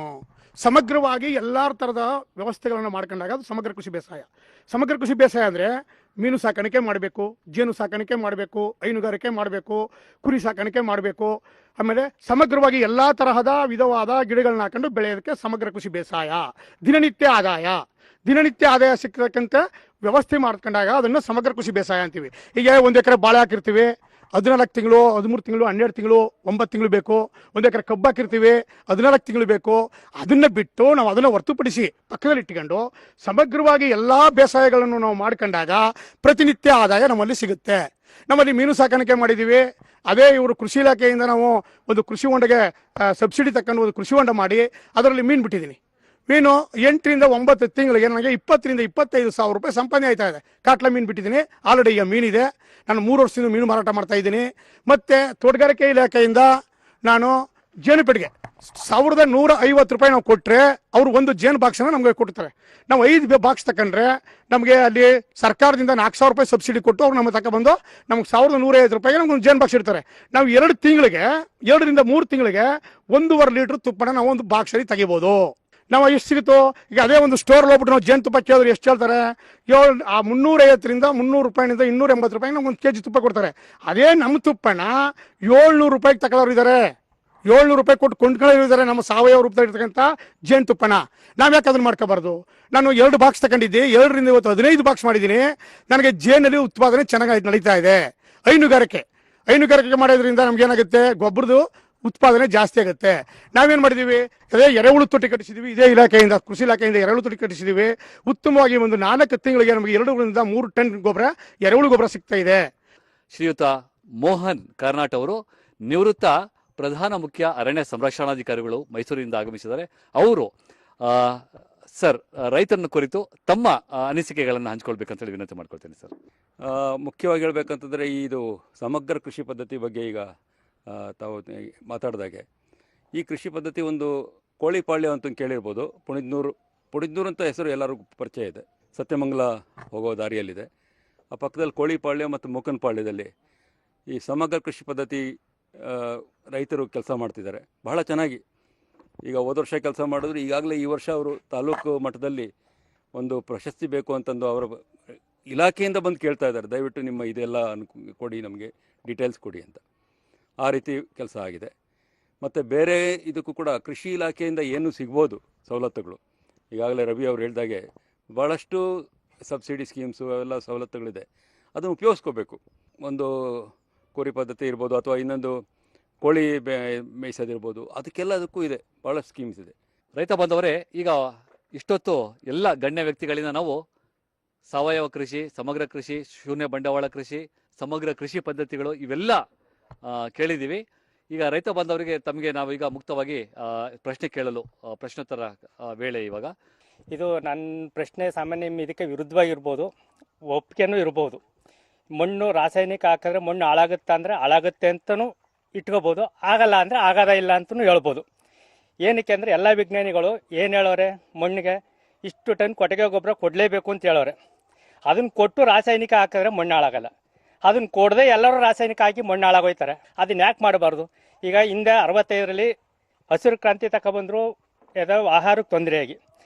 ಸಮಗ್ರವಾಗಿ ಎಲ್ಲ ಥರದ ವ್ಯವಸ್ಥೆಗಳನ್ನು ಮಾಡ್ಕೊಂಡಾಗ ಅದು ಸಮಗ್ರ ಕೃಷಿ ಬೇಸಾಯ. ಸಮಗ್ರ ಕೃಷಿ ಬೇಸಾಯ ಅಂದರೆ ಮೀನು ಸಾಕಾಣಿಕೆ ಮಾಡಬೇಕು, ಜೇನು ಸಾಕಾಣಿಕೆ ಮಾಡಬೇಕು, ಹೈನುಗಾರಿಕೆ ಮಾಡಬೇಕು, ಕುರಿ ಸಾಕಾಣಿಕೆ ಮಾಡಬೇಕು. ಆಮೇಲೆ ಸಮಗ್ರವಾಗಿ ಎಲ್ಲ ತರಹದ ವಿಧವಾದ ಗಿಡಗಳನ್ನ ಹಾಕೊಂಡು ಬೆಳೆಯೋದಕ್ಕೆ ಸಮಗ್ರ ಕೃಷಿ ಬೇಸಾಯ. ದಿನನಿತ್ಯ ಆದಾಯ ಸಿಕ್ಕತಕ್ಕಂಥ ವ್ಯವಸ್ಥೆ ಮಾಡ್ಕೊಂಡಾಗ ಅದನ್ನು ಸಮಗ್ರ ಕೃಷಿ ಬೇಸಾಯ ಅಂತೀವಿ. ಈಗ 1 ಎಕರೆ ಬಾಳೆ ಹಾಕಿರ್ತೀವಿ, 14 ತಿಂಗಳು, 13 ತಿಂಗಳು, 12 ತಿಂಗಳು, 9 ತಿಂಗಳು ಬೇಕು. 1 ಎಕರೆ ಕಬ್ಬು ಹಾಕಿರ್ತೀವಿ, 14 ತಿಂಗಳು ಬೇಕು. ಅದನ್ನು ಬಿಟ್ಟು ನಾವು ಅದನ್ನು ಹೊರತುಪಡಿಸಿ ಪಕ್ಕದಲ್ಲಿ ಇಟ್ಕೊಂಡು ಸಮಗ್ರವಾಗಿ ಎಲ್ಲ ಬೇಸಾಯಗಳನ್ನು ನಾವು ಮಾಡ್ಕೊಂಡಾಗ ಪ್ರತಿನಿತ್ಯ ಆದಾಯ ನಮ್ಮಲ್ಲಿ ಸಿಗುತ್ತೆ. ನಮ್ಮಲ್ಲಿ ಮೀನು ಸಾಕಾಣಿಕೆ ಮಾಡಿದ್ದೀವಿ, ಅದೇ ಇವರು ಕೃಷಿ ಇಲಾಖೆಯಿಂದ ನಾವು ಒಂದು ಕೃಷಿ ಹೊಂಡಗೆ ಸಬ್ಸಿಡಿ ತಗೊಂಡು ಒಂದು ಕೃಷಿ ಹೊಂಡ ಮಾಡಿ ಅದರಲ್ಲಿ ಮೀನು ಬಿಟ್ಟಿದ್ದೀನಿ. ಮೀನು 8 ರಿಂದ 9 ತಿಂಗಳಿಗೆ ನನಗೆ 20 ರಿಂದ 25 ಸಾವಿರ ರೂಪಾಯಿ ಸಂಪಾದನೆ ಆಯ್ತಾ ಇದೆ. ಕಾಟ್ಲ ಮೀನು ಬಿಟ್ಟಿದ್ದೀನಿ, ಆಲ್ರೆಡಿ ಈಗ ಮೀನಿದೆ. ನಾನು 3 ವರ್ಷದಿಂದ ಮೀನು ಮಾರಾಟ ಮಾಡ್ತಾ ಇದ್ದೀನಿ. ಮತ್ತು ತೋಟಗಾರಿಕೆ ಇಲಾಖೆಯಿಂದ ನಾನು ಜೇನುಪೆಟ್ಟಿಗೆ 1150 ರೂಪಾಯಿ ನಾವು ಕೊಟ್ಟರೆ ಅವರು ಒಂದು ಜೇನು ಬಾಕ್ಸನ್ನು ನಮಗೆ ಕೊಡ್ತಾರೆ. ನಾವು 5 ಬಾಕ್ಸ್ ತಗೊಂಡ್ರೆ ನಮಗೆ ಅಲ್ಲಿ ಸರ್ಕಾರದಿಂದ 4000 ರೂಪಾಯಿ ಸಬ್ಸಿಡಿ ಕೊಟ್ಟು ಅವ್ರು ನಮಗೆ ತಗೊಬಂದು ನಮ್ಗೆ 1150 ರೂಪಾಯಿಗೆ ನಮ್ಗೆ ಒಂದು ಜೇನು ಬಾಕ್ಸ್ ಇಡ್ತಾರೆ. ನಾವು 2 ತಿಂಗಳಿಗೆ 2 ರಿಂದ 3 ತಿಂಗಳಿಗೆ 1.5 ಲೀಟ್ರ್ ತುಪ್ಪನ ನಾವು ಒಂದು ಬಾಕ್ಸಲ್ಲಿ ತೆಗಿಬೋದು. ನಾವು ಎಷ್ಟು ಸಿಗುತ್ತೋ, ಈಗ ಅದೇ ಒಂದು ಸ್ಟೋರ್ ಹೋಗ್ಬಿಟ್ಟು ನಾವು ಜೇನು ತುಪ್ಪ ಕೇಳಿದ್ರೆ ಎಷ್ಟು ಹೇಳ್ತಾರೆ? 350 ರಿಂದ 300 ರೂಪಾಯಿನಿಂದ 280 ರೂಪಾಯಿಗೆ ನಮ್ಗೆ 1 kg ತುಪ್ಪ ಕೊಡ್ತಾರೆ. ಅದೇ ನಮ್ಮ ತುಪ್ಪನ 700 ರೂಪಾಯಿಗೆ ತಗೊಳ್ಳೋರು ಇದ್ದಾರೆ, 700 ರೂಪಾಯಿ ಕೊಟ್ಟು ಕೊಂಡ್ಕೊಳ್ಳೋರು ಇದ್ದಾರೆ. ನಮ್ಮ ಸಾವಯವ ರೂಪದಲ್ಲಿ ಇರ್ತಕ್ಕಂಥ ಜೇನು ತುಪ್ಪನ ನಾವು ಯಾಕೆ ಅದನ್ನು ಮಾಡ್ಕೋಬಾರ್ದು? ನಾನು 2 ಬಾಕ್ಸ್ ತಗೊಂಡಿದ್ದೆ, 2 ರಿಂದ ಇವತ್ತು 15 ಬಾಕ್ಸ್ ಮಾಡಿದ್ದೀನಿ. ನನಗೆ ಜೇನಲ್ಲಿ ಉತ್ಪಾದನೆ ಚೆನ್ನಾಗಿ ನಡೀತಾ ಇದೆ. ಹೈನುಗಾರಿಕೆ ಮಾಡೋದ್ರಿಂದ ನಮ್ಗೇನಾಗುತ್ತೆ, ಗೊಬ್ಬರದು ಉತ್ಪಾದನೆ ಜಾಸ್ತಿ ಆಗುತ್ತೆ. ನಾವೇನು ಮಾಡಿದ್ದೀವಿ, ಅದೇ ಎರೆಹುಳು ತೊಟ್ಟಿ ಕಟ್ಟಿಸಿದ್ದೀವಿ. ಇದೇ ಇಲಾಖೆಯಿಂದ, ಕೃಷಿ ಇಲಾಖೆಯಿಂದ ಎರೆಹುಳು ತೊಟ್ಟಿ ಕಟ್ಟಿಸಿದ್ದೀವಿ. ಉತ್ತಮವಾಗಿ ಒಂದು 4 ತಿಂಗಳಿಗೆ ನಮಗೆ 2 ರಿಂದ 3 ಟನ್ ಗೊಬ್ಬರ, ಎರೆಹುಳು ಗೊಬ್ಬರ ಸಿಗ್ತಾ ಇದೆ. ಶ್ರೀಯುತ ಮೋಹನ್ ಕರ್ನಾಟ್ ಅವರು ನಿವೃತ್ತ ಪ್ರಧಾನ ಮುಖ್ಯ ಅರಣ್ಯ ಸಂರಕ್ಷಣಾಧಿಕಾರಿಗಳು ಮೈಸೂರಿನಿಂದ ಆಗಮಿಸಿದ್ದಾರೆ. ಅವರು ಸರ್ ರೈತರನ್ನ ಕುರಿತು ತಮ್ಮ ಅನಿಸಿಕೆಗಳನ್ನು ಹಂಚ್ಕೊಳ್ಬೇಕಂತ ಹೇಳಿ ವಿನಂತಿ ಮಾಡ್ಕೊಳ್ತೇನೆ ಸರ್. ಮುಖ್ಯವಾಗಿ ಹೇಳ್ಬೇಕಂತಂದರೆ ಇದು ಸಮಗ್ರ ಕೃಷಿ ಪದ್ಧತಿ ಬಗ್ಗೆ ಈಗ ತಾವು ಮಾತಾಡಿದಾಗೆ, ಈ ಕೃಷಿ ಪದ್ಧತಿ ಒಂದು ಕೋಳಿಪಾಳ್ಯ ಅಂತ ಕೇಳಿರ್ಬೋದು. ಪುಣಿದ್ನೂರು ಅಂತ ಹೆಸರು ಎಲ್ಲರಿಗೂ ಪರಿಚಯ ಇದೆ, ಸತ್ಯಮಂಗಲ ಹೋಗೋ ದಾರಿಯಲ್ಲಿದೆ. ಆ ಪಕ್ಕದಲ್ಲಿ ಕೋಳಿಪಾಳ್ಯ ಮತ್ತು ಮೂಕನಪಾಳ್ಯದಲ್ಲಿ ಈ ಸಮಗ್ರ ಕೃಷಿ ಪದ್ಧತಿ ರೈತರು ಕೆಲಸ ಮಾಡ್ತಿದ್ದಾರೆ ಬಹಳ ಚೆನ್ನಾಗಿ. ಈಗ ಹೋದ ವರ್ಷ ಕೆಲಸ ಮಾಡಿದ್ರು, ಈಗಾಗಲೇ ಈ ವರ್ಷ ಅವರು ತಾಲೂಕು ಮಟ್ಟದಲ್ಲಿ ಒಂದು ಪ್ರಶಸ್ತಿ ಬೇಕು ಅಂತಂದು ಅವರ ಇಲಾಖೆಯಿಂದ ಬಂದು ಕೇಳ್ತಾ ಇದ್ದಾರೆ, ದಯವಿಟ್ಟು ನಿಮ್ಮ ಇದೆಲ್ಲ ಕೊಡಿ, ನಮಗೆ ಡೀಟೇಲ್ಸ್ ಕೊಡಿ ಅಂತ. ಆ ರೀತಿ ಕೆಲಸ ಆಗಿದೆ. ಮತ್ತು ಬೇರೆ ಇದಕ್ಕೂ ಕೂಡ ಕೃಷಿ ಇಲಾಖೆಯಿಂದ ಏನು ಸಿಗ್ಬೋದು ಸವಲತ್ತುಗಳು, ಈಗಾಗಲೇ ರವಿ ಅವರು ಹೇಳಿದಾಗೆ ಭಾಳಷ್ಟು ಸಬ್ಸಿಡಿ ಸ್ಕೀಮ್ಸು ಅವೆಲ್ಲ ಸವಲತ್ತುಗಳಿದೆ, ಅದನ್ನು ಉಪಯೋಗಿಸ್ಕೋಬೇಕು. ಒಂದು ಕುರಿ ಪದ್ಧತಿ ಇರ್ಬೋದು ಅಥವಾ ಇನ್ನೊಂದು ಕೋಳಿ ಮೇಯಿಸೋದಿರ್ಬೋದು, ಅದಕ್ಕೆಲ್ಲದಕ್ಕೂ ಇದೆ, ಭಾಳ ಸ್ಕೀಮ್ಸ್ ಇದೆ. ರೈತ ಬಾಂಧವರೇ, ಈಗ ಇಷ್ಟೊತ್ತು ಎಲ್ಲ ಗಣ್ಯ ವ್ಯಕ್ತಿಗಳಿಂದ ನಾವು ಸಾವಯವ ಕೃಷಿ, ಸಮಗ್ರ ಕೃಷಿ, ಶೂನ್ಯ ಬಂಡವಾಳ ಕೃಷಿ, ಸಮಗ್ರ ಕೃಷಿ ಪದ್ಧತಿಗಳು ಇವೆಲ್ಲ ಕೇಳಿದ್ದೀವಿ. ಈಗ ರೈತ ಬಾಂಧವರಿಗೆ ತಮಗೆ ನಾವು ಈಗ ಮುಕ್ತವಾಗಿ ಪ್ರಶ್ನೆ ಕೇಳಲು ಪ್ರಶ್ನೋತ್ತರ ವೇಳೆ. ಇವಾಗ ಇದು ನನ್ನ ಪ್ರಶ್ನೆ ಸಾಮಾನ್ಯ ಇದಕ್ಕೆ ವಿರುದ್ಧವಾಗಿರ್ಬೋದು, ಒಪ್ಪಿಗೆನೂ ಇರ್ಬೋದು. ಮಣ್ಣು ರಾಸಾಯನಿಕ ಹಾಕಿದ್ರೆ ಮಣ್ಣು ಹಾಳಾಗುತ್ತೆ ಅಂದರೆ ಹಾಳಾಗುತ್ತೆ ಅಂತಲೂ ಇಟ್ಕೋಬೋದು, ಆಗಲ್ಲ ಅಂದರೆ ಆಗದ ಇಲ್ಲ ಅಂತಲೂ ಹೇಳ್ಬೋದು. ಏನಕ್ಕೆ ಅಂದರೆ ಎಲ್ಲ ವಿಜ್ಞಾನಿಗಳು ಏನು ಹೇಳೋರೆ, ಮಣ್ಣಿಗೆ ಇಷ್ಟು ಟನ್ ಕೊಟ್ಟಿಗೆ ಗೊಬ್ಬರ ಕೊಡಲೇಬೇಕು ಅಂತ ಹೇಳೋರೆ. ಅದನ್ನು ಕೊಟ್ಟು ರಾಸಾಯನಿಕ ಹಾಕಿದ್ರೆ ಮಣ್ಣು ಹಾಳಾಗಲ್ಲ. ಅದನ್ನು ಕೊಡದೆ ಎಲ್ಲರೂ ರಾಸಾಯನಿಕ ಹಾಕಿ ಮಣ್ಣು ಹಾಳಾಗೋಯ್ತಾರೆ. ಅದನ್ನ ಯಾಕೆ ಮಾಡಬಾರ್ದು? ಈಗ ಹಿಂದೆ 65ರಲ್ಲಿ ಹಸಿರು ಕ್ರಾಂತಿ ತಗೊಬಂದರು, ಯಾವುದೋ ಆಹಾರಕ್ಕೆ ತೊಂದರೆಯಾಗಿ.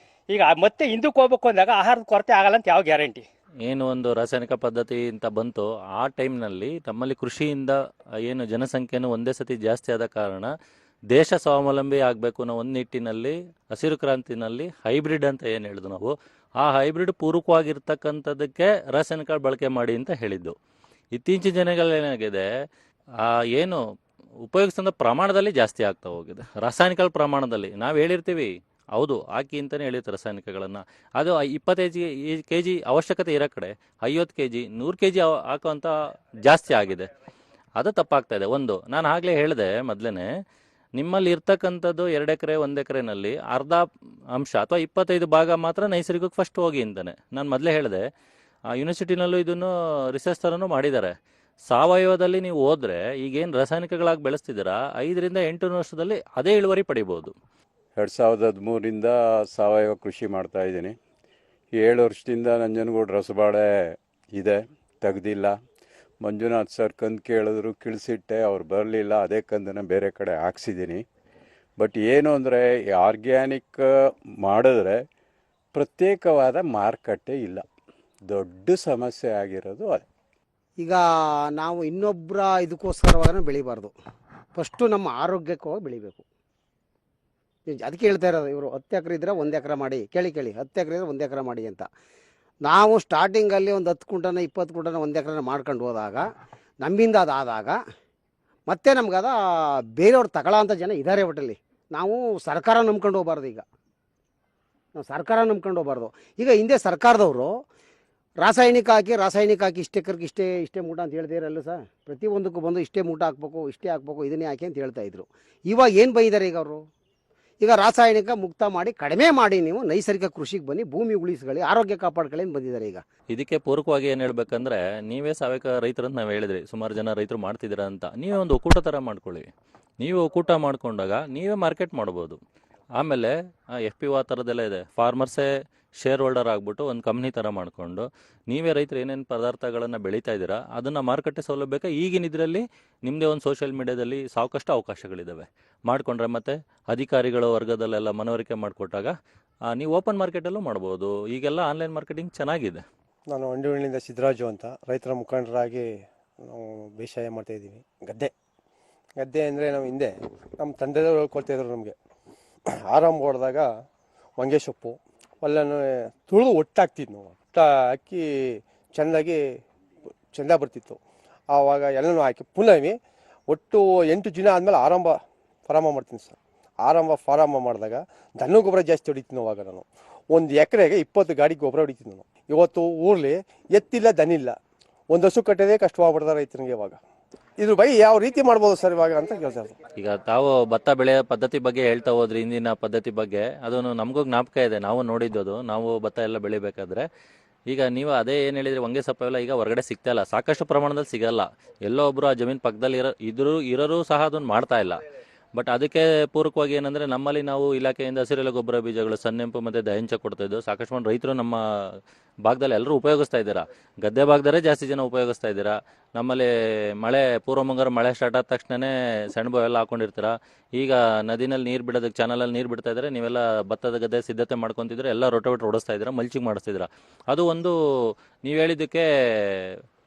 ಈಗ ಮತ್ತೆ ಹಿಂದಕ್ಕೆ ಹೋಗ್ಬೇಕು ಅಂದಾಗ ಆಹಾರದ ಕೊರತೆ ಆಗಲ್ಲ ಅಂತ ಯಾವ ಗ್ಯಾರಂಟಿ? ಏನು ಒಂದು ರಾಸಾಯನಿಕ ಪದ್ಧತಿ ಅಂತ ಬಂತು ಆ ಟೈಮ್ನಲ್ಲಿ ನಮ್ಮಲ್ಲಿ ಕೃಷಿಯಿಂದ ಏನು ಜನಸಂಖ್ಯೆನೂ ಒಂದೇ ಸತಿ ಜಾಸ್ತಿ ಆದ ಕಾರಣ ದೇಶ ಸ್ವಾವಲಂಬಿ ಆಗಬೇಕು ಅನ್ನೋ ಒಂದು ನಿಟ್ಟಿನಲ್ಲಿ ಹಸಿರು ಕ್ರಾಂತಿನಲ್ಲಿ ಹೈಬ್ರಿಡ್ ಅಂತ ಏನು ಹೇಳಿದ್ವು ನಾವು, ಆ ಹೈಬ್ರಿಡ್ ಪೂರಕವಾಗಿರ್ತಕ್ಕಂಥದ್ದಕ್ಕೆ ರಾಸಾಯನಿಕ ಬಳಕೆ ಮಾಡಿ ಅಂತ ಹೇಳಿದ್ದು. ಇತ್ತೀಚಿನ ಜನಗಳೇನಾಗಿದೆ, ಏನು ಉಪಯೋಗಿಸಿದ ಪ್ರಮಾಣದಲ್ಲಿ ಜಾಸ್ತಿ ಆಗ್ತಾ ಹೋಗಿದೆ. ರಾಸಾಯನಿಕ ಪ್ರಮಾಣದಲ್ಲಿ ನಾವು ಹೇಳಿರ್ತೀವಿ ಹೌದು ಹಾಕಿ ಅಂತಲೇ ಹೇಳಿರ್ತಾರೆ ರಾಸಾಯನಿಕಗಳನ್ನು. ಅದು 25 kg ಅವಶ್ಯಕತೆ ಇರೋ ಕಡೆ 50 kg 100 kg ಹಾಕುವಂಥ ಜಾಸ್ತಿ ಆಗಿದೆ. ಅದು ತಪ್ಪಾಗ್ತಾ ಇದೆ. ಒಂದು ನಾನು ಆಗಲೇ ಹೇಳಿದೆ ಮೊದಲೇ, ನಿಮ್ಮಲ್ಲಿ ಇರ್ತಕ್ಕಂಥದ್ದು 2 ಎಕರೆ 1 ಎಕರೆನಲ್ಲಿ ಅರ್ಧ ಅಂಶ ಅಥವಾ 25 ಭಾಗ ಮಾತ್ರ ನೈಸರ್ಗಿಕ ಫಸ್ಟ್ ಹೋಗಿ ಅಂತಾನೆ ನಾನು ಮೊದಲೇ ಹೇಳಿದೆ. ಯೂನಿವರ್ಸಿಟಿನಲ್ಲೂ ಇದನ್ನು ರಿಸರ್ಚ್ ಥರನೂ ಮಾಡಿದ್ದಾರೆ. ಸಾವಯವದಲ್ಲಿ ನೀವು ಹೋದರೆ ಈಗೇನು ರಾಸಾಯನಿಕಗಳಾಗಿ ಬೆಳೆಸ್ತಿದ್ದೀರಾ 5 ರಿಂದ 8 ವರ್ಷದಲ್ಲಿ ಅದೇ ಇಳುವರಿ ಪಡಿಬೋದು. 2013ರಿಂದ ಸಾವಯವ ಕೃಷಿ ಮಾಡ್ತಾ ಇದ್ದೀನಿ. 7 ವರ್ಷದಿಂದ ನಂಜನಗೂಡು ರಸಬಾಳೆ ಇದೆ, ತೆಗ್ದಿಲ್ಲ. ಮಂಜುನಾಥ್ ಸರ್ ಕಂದು ಕೇಳಿದ್ರು, ಕಿಳಿಸಿಟ್ಟೆ, ಅವ್ರು ಬರಲಿಲ್ಲ. ಅದೇ ಕಂದನ್ನು ಬೇರೆ ಕಡೆ ಹಾಕ್ಸಿದ್ದೀನಿ. ಬಟ್ ಏನು ಅಂದರೆ ಆರ್ಗ್ಯಾನಿಕ್ ಮಾಡಿದ್ರೆ ಪ್ರತ್ಯೇಕವಾದ ಮಾರುಕಟ್ಟೆ ಇಲ್ಲ, ದೊಡ್ಡ ಸಮಸ್ಯೆ ಆಗಿರೋದು ಅದೇ. ಈಗ ನಾವು ಇನ್ನೊಬ್ಬರ ಇದಕ್ಕೋಸ್ಕರವಾದ ಬೆಳಿಬಾರ್ದು, ಫಸ್ಟು ನಮ್ಮ ಆರೋಗ್ಯಕ್ಕೋಗಿ ಬೆಳಿಬೇಕು. ಅದಕ್ಕೆ ಹೇಳ್ತಾ ಇರೋದು ಇವರು 10 ಎಕರೆ ಇದ್ದರೆ 1 ಎಕರೆ ಮಾಡಿ, ಕೇಳಿ 10 ಎಕರೆ ಇದ್ದರೆ 1 ಎಕರೆ ಮಾಡಿ ಅಂತ. ನಾವು ಸ್ಟಾರ್ಟಿಂಗಲ್ಲಿ ಒಂದು 10 ಕುಂಟನ 20 ಕುಂಟನ 1 ಎಕರೆ ಮಾಡ್ಕೊಂಡು ಹೋದಾಗ ನಮ್ಮಿಂದ ಅದಾದಾಗ ಮತ್ತೆ ನಮ್ಗದ ಬೇರೆಯವ್ರು ತಗೊಳ್ಳೋ ಅಂಥ ಜನ ಇದ್ದಾರೆ. ಒಟ್ಟಲ್ಲಿ ನಾವು ಸರ್ಕಾರ ನಂಬ್ಕೊಂಡು ಹೋಗ್ಬಾರ್ದು. ಈಗ ನಾವು ಸರ್ಕಾರ ನಂಬ್ಕೊಂಡು ಹೋಗ್ಬಾರ್ದು. ಈಗ ಹಿಂದೆ ಸರ್ಕಾರದವರು ರಾಸಾಯನಿಕ ಹಾಕಿ ಇಷ್ಟೇ ಎಕರೆಗೆ ಇಷ್ಟೇ ಮೂಟ ಅಂತ ಹೇಳ್ತಾ ಇರಲ್ಲ ಸರ್. ಪ್ರತಿಯೊಂದಕ್ಕೂ ಬಂದು ಇಷ್ಟೇ ಮೂಟ ಹಾಕ್ಬೇಕು, ಇಷ್ಟೇ ಹಾಕ್ಬೇಕು, ಇದನ್ನೇ ಹಾಕಿ ಅಂತ ಹೇಳ್ತಾಯಿದ್ರು. ಇವಾಗ ಏನು ಬೈದಾರೆ ಈಗ ಅವರು? ಈಗ ರಾಸಾಯನಿಕ ಮುಕ್ತ ಮಾಡಿ ಕಡಿಮೆ ಮಾಡಿ ನೀವು ನೈಸರ್ಗಿಕ ಕೃಷಿಗೆ ಬನ್ನಿ, ಭೂಮಿ ಉಳಿಸ್ಕೊಳ್ಳಿ, ಆರೋಗ್ಯ ಕಾಪಾಡ್ಕೊಳ್ಳಿ ಅಂತ ಬಂದಿದ್ದಾರೆ. ಈಗ ಇದಕ್ಕೆ ಪೂರಕವಾಗಿ ಏನು ಹೇಳ್ಬೇಕಂದ್ರೆ, ನೀವೇ ಸಾವಯವ ರೈತರು ಅಂತ ನಾವು ಹೇಳಿದ್ರಿ, ಸುಮಾರು ಜನ ರೈತರು ಮಾಡ್ತಿದ್ದೀರಾ ಅಂತ. ನೀವೇ ಒಂದು ಒಕ್ಕೂಟ ಥರ ಮಾಡ್ಕೊಳ್ಳಿ. ನೀವು ಒಕ್ಕೂಟ ಮಾಡ್ಕೊಂಡಾಗ ನೀವೇ ಮಾರ್ಕೆಟ್ ಮಾಡ್ಬೋದು. ಆಮೇಲೆ FPO ಆ ಥರದ್ದೆಲ್ಲ ಇದೆ. ಫಾರ್ಮರ್ಸೇ ಶೇರ್ ಹೋಲ್ಡರ್ ಆಗಿಬಿಟ್ಟು ಒಂದು ಕಂಪ್ನಿ ಥರ ಮಾಡಿಕೊಂಡು ನೀವೇ ರೈತರು ಏನೇನು ಪದಾರ್ಥಗಳನ್ನು ಬೆಳೀತಾ ಇದ್ದೀರಾ ಅದನ್ನು ಮಾರುಕಟ್ಟೆ ಸೌಲಭ್ಯಕ್ಕೆ ಈಗಿನ ಇದರಲ್ಲಿ ನಿಮ್ಮದೇ ಒಂದು ಸೋಷಿಯಲ್ ಮೀಡಿಯಾದಲ್ಲಿ ಸಾಕಷ್ಟು ಅವಕಾಶಗಳಿದ್ದಾವೆ. ಮಾಡಿಕೊಂಡ್ರೆ ಮತ್ತು ಅಧಿಕಾರಿಗಳ ವರ್ಗದಲ್ಲೆಲ್ಲ ಮನವರಿಕೆ ಮಾಡಿಕೊಟ್ಟಾಗ ನೀವು ಓಪನ್ ಮಾರ್ಕೆಟಲ್ಲೂ ಮಾಡ್ಬೋದು. ಈಗೆಲ್ಲ ಆನ್ಲೈನ್ ಮಾರ್ಕೆಟಿಂಗ್ ಚೆನ್ನಾಗಿದೆ. ನಾನು ಹೊಂಡೂರಿನಿಂದ ಸಿದ್ದರಾಜು ಅಂತ, ರೈತರ ಮುಖಂಡರಾಗಿ ನಾವು ಬೇಸಾಯ ಮಾಡ್ತಾಯಿದ್ದೀವಿ. ಗದ್ದೆ ಅಂದರೆ ನಾವು ಹಿಂದೆ ನಮ್ಮ ತಂದೆಯವರು ಹೇಳ್ಕೊಳ್ತಾಯಿದ್ರು ನಮಗೆ. ಆರಂಭ ಹೊಡೆದಾಗ ಹೊಂಗೆ ಸೊಪ್ಪು ಅಲ್ಲೂ ತುಳಿದು ಒಟ್ಟಾಗ್ತಿದ್ದು ನಾವು. ಹಾಕಿ ಚೆಂದ ಬರ್ತಿತ್ತು. ಆವಾಗ ಎಲ್ಲನೂ ಹಾಕಿ ಪುನಃ ಒಟ್ಟು 8 ದಿನ ಆದಮೇಲೆ ಪ್ರಾರಂಭ ಮಾಡ್ತೀನಿ ಸರ್. ಪ್ರಾರಂಭ ಮಾಡಿದಾಗ ದನ ಗೊಬ್ಬರ ಜಾಸ್ತಿ ಹೊಡಿತೀನಿ. ಅವಾಗ ನಾನು 1 ಎಕರೆಗೆ 20 ಗಾಡಿ ಗೊಬ್ಬರ ಹೊಡಿತೀನಿ ನಾನು. ಇವತ್ತು ಊರ್ಲಿ ಎತ್ತಿಲ್ಲ, ದನಿಲ್ಲ, ಒಂದು ಹಸು ಕಟ್ಟೋದೇ ಕಷ್ಟವಾಗ್ಬಿಡ್ತಾರೆ ರೈತನಿಗೆ. ಇವಾಗ ಇದ್ರ ಬಗ್ಗೆ ಯಾವ ರೀತಿ ಮಾಡ್ಬೋದು ಸರ್ ಇವಾಗ ಅಂತ ಕೇಳ್ತಾರೆ. ಈಗ ತಾವು ಭತ್ತ ಬೆಳೆಯೋ ಪದ್ಧತಿ ಬಗ್ಗೆ ಹೇಳ್ತಾ ಹೋದ್ರಿ, ಹಿಂದಿನ ಪದ್ಧತಿ ಬಗ್ಗೆ. ಅದನ್ನು ನಮಗೂ ಜ್ಞಾಪಕ ಇದೆ, ನಾವು ನೋಡಿದ್ದು. ನಾವು ಭತ್ತ ಎಲ್ಲ ಬೆಳಿಬೇಕಾದ್ರೆ ಈಗ ನೀವು ಅದೇ ಏನು ಹೇಳಿದ್ರಿ, ಹೊಂಗೆ ಸೊಪ್ಪು ಎಲ್ಲ ಈಗ ಹೊರಗಡೆ ಸಿಗ್ತಾ ಇಲ್ಲ, ಸಾಕಷ್ಟು ಪ್ರಮಾಣದಲ್ಲಿ ಸಿಗಲ್ಲ. ಎಲ್ಲೋ ಒಬ್ಬರು ಆ ಜಮೀನು ಪಕ್ಕದಲ್ಲಿ ಇರೋರು ಸಹ ಅದನ್ನು ಮಾಡ್ತಾ ಇಲ್ಲ. ಬಟ್ ಅದಕ್ಕೆ ಪೂರಕವಾಗಿ ಏನಂದರೆ, ನಮ್ಮಲ್ಲಿ ನಾವು ಇಲಾಖೆಯಿಂದ ಹಸಿರೆಲೆ ಗೊಬ್ಬರ ಬೀಜಗಳು ಸನ್ನೆಂಪು ಮತ್ತು ದಯಂಚ ಕೊಡ್ತಾ ಇದ್ದು ಸಾಕಷ್ಟು ಮಂದಿ ರೈತರು ನಮ್ಮ ಭಾಗದಲ್ಲಿ ಎಲ್ಲರೂ ಉಪಯೋಗಿಸ್ತಾ ಇದ್ದೀರಾ. ಗದ್ದೆ ಭಾಗದಲ್ಲೇ ಜಾಸ್ತಿ ಜನ ಉಪಯೋಗಿಸ್ತಾ ಇದ್ದೀರಾ. ನಮ್ಮಲ್ಲಿ ಪೂರ್ವ ಮುಂಗಾರು ಮಳೆ ಸ್ಟಾರ್ಟ್ ಆದ ತಕ್ಷಣವೇ ಸೆಣಬು ಎಲ್ಲ ಹಾಕೊಂಡಿರ್ತೀರ. ಈಗ ನದಿನಲ್ಲಿ ನೀರು ಬಿಡೋದಕ್ಕೆ ಚಾನಲಲ್ಲಿ ನೀರು ಬಿಡ್ತಾ ಇದ್ದಾರೆ, ನೀವೆಲ್ಲ ಭತ್ತದ ಗದ್ದೆ ಸಿದ್ಧತೆ ಮಾಡ್ಕೊತಿದ್ರೆ ಎಲ್ಲ ರೋಟೋವೇಟರ್ ಓಡಿಸ್ತಾ ಇದ್ದೀರಾ, ಮಲ್ಚಿಂಗ್ ಮಾಡಿಸ್ತಿದ್ದೀರಾ. ಅದು ಒಂದು ನೀವು ಹೇಳಿದ್ದಕ್ಕೆ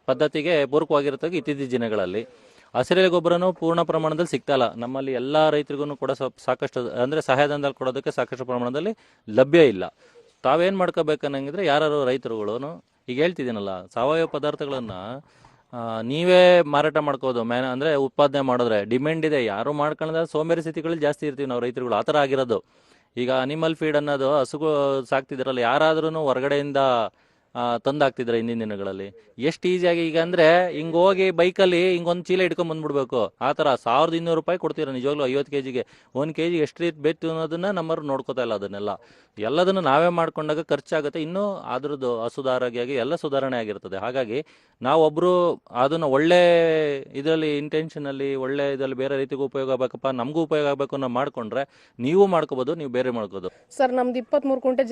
ಪದ್ಧತಿಗೆ ಪೂರಕವಾಗಿರುತ್ತೆ. ಇತ್ತೀಚಿನ ದಿನಗಳಲ್ಲಿ ಹಸಿರೆಲೆ ಗೊಬ್ಬರನೂ ಪೂರ್ಣ ಪ್ರಮಾಣದಲ್ಲಿ ಸಿಗ್ತಾ ಇಲ್ಲ. ನಮ್ಮಲ್ಲಿ ಎಲ್ಲ ರೈತರಿಗೂ ಕೂಡ ಸಾಕಷ್ಟು ಅಂದರೆ ಸಹಾಯಧನದಲ್ಲಿ ಕೊಡೋದಕ್ಕೆ ಸಾಕಷ್ಟು ಪ್ರಮಾಣದಲ್ಲಿ ಲಭ್ಯ ಇಲ್ಲ. ತಾವೇನು ಮಾಡ್ಕೋಬೇಕನ್ನಂಗಿದ್ರೆ ಯಾರು ರೈತರುಗಳು, ಈಗ ಹೇಳ್ತಿದ್ದೀನಲ್ಲ, ಸಾವಯವ ಪದಾರ್ಥಗಳನ್ನು ನೀವೇ ಮಾರಾಟ ಮಾಡ್ಕೋದು. ಅಂದರೆ ಉತ್ಪಾದನೆ ಮಾಡಿದ್ರೆ ಡಿಮ್ಯಾಂಡ್ ಇದೆ. ಯಾರು ಮಾಡ್ಕೊಂಡ್ರೆ ಸೋಂಬೇರಿ ಸ್ಥಿತಿಗಳಲ್ಲಿ ಜಾಸ್ತಿ ಇರ್ತೀವಿ ನಾವು ರೈತರುಗಳು. ಆ ಥರ ಆಗಿರೋದು. ಈಗ ಅನಿಮಲ್ ಫೀಡ್ ಅನ್ನೋದು ಹಸುಗಳು ಸಾಕ್ತಿದ್ರಲ್ಲ, ಯಾರಾದ್ರೂ ಹೊರಗಡೆಯಿಂದ ತಂದಾಕ್ತಿದ್ರೆ ಹಿಂದಿನ ದಿನಗಳಲ್ಲಿ. ಎಷ್ಟು ಈಸಿಯಾಗಿ ಈಗ ಅಂದ್ರೆ ಹಿಂಗ್ ಹೋಗಿ ಬೈಕಲ್ಲಿ ಹಿಂಗೊಂದು ಚೀಲ ಇಟ್ಕೊಂಡ್ ಬಂದ್ಬಿಡ್ಬೇಕು. ಆ ತರ 1200 ರೂಪಾಯಿ ಕೊಡ್ತೀರಾ ನಿಜವಾಗ್ಲೂ 50 kg. 1 kg ಎಷ್ಟು ರೇಟ್ ಬೇಕು ಅನ್ನೋದನ್ನ ನಮ್ಮವ್ರು ನೋಡ್ಕೋತಾ ಇಲ್ಲ. ಅದನ್ನೆಲ್ಲ ಎಲ್ಲದನ್ನು ನಾವೇ ಮಾಡ್ಕೊಂಡಾಗ ಖರ್ಚಾಗುತ್ತೆ. ಇನ್ನೂ ಅದ್ರದ್ದು ಹಸುದಾರಾಗಿ ಎಲ್ಲ ಸುಧಾರಣೆ ಆಗಿರ್ತದೆ. ಹಾಗಾಗಿ ನಾವೊಬ್ರು ಅದನ್ನ ಒಳ್ಳೆ ಇದರಲ್ಲಿ ಇಂಟೆನ್ಷನ್ ಅಲ್ಲಿ ಒಳ್ಳೆ ಇದರಲ್ಲಿ ಬೇರೆ ರೀತಿಗೂ ಉಪಯೋಗ ಆಗಬೇಕಪ್ಪ, ನಮಗೂ ಉಪಯೋಗ ಆಗಬೇಕು ಅನ್ನೋ ಮಾಡ್ಕೊಂಡ್ರೆ ನೀವು ಮಾಡ್ಕೋಬಹುದು, ನೀವು ಬೇರೆ ಮಾಡ್ಕೋದು. ಸರ್ ನಮ್ದು 23 ಕುಂಟೆ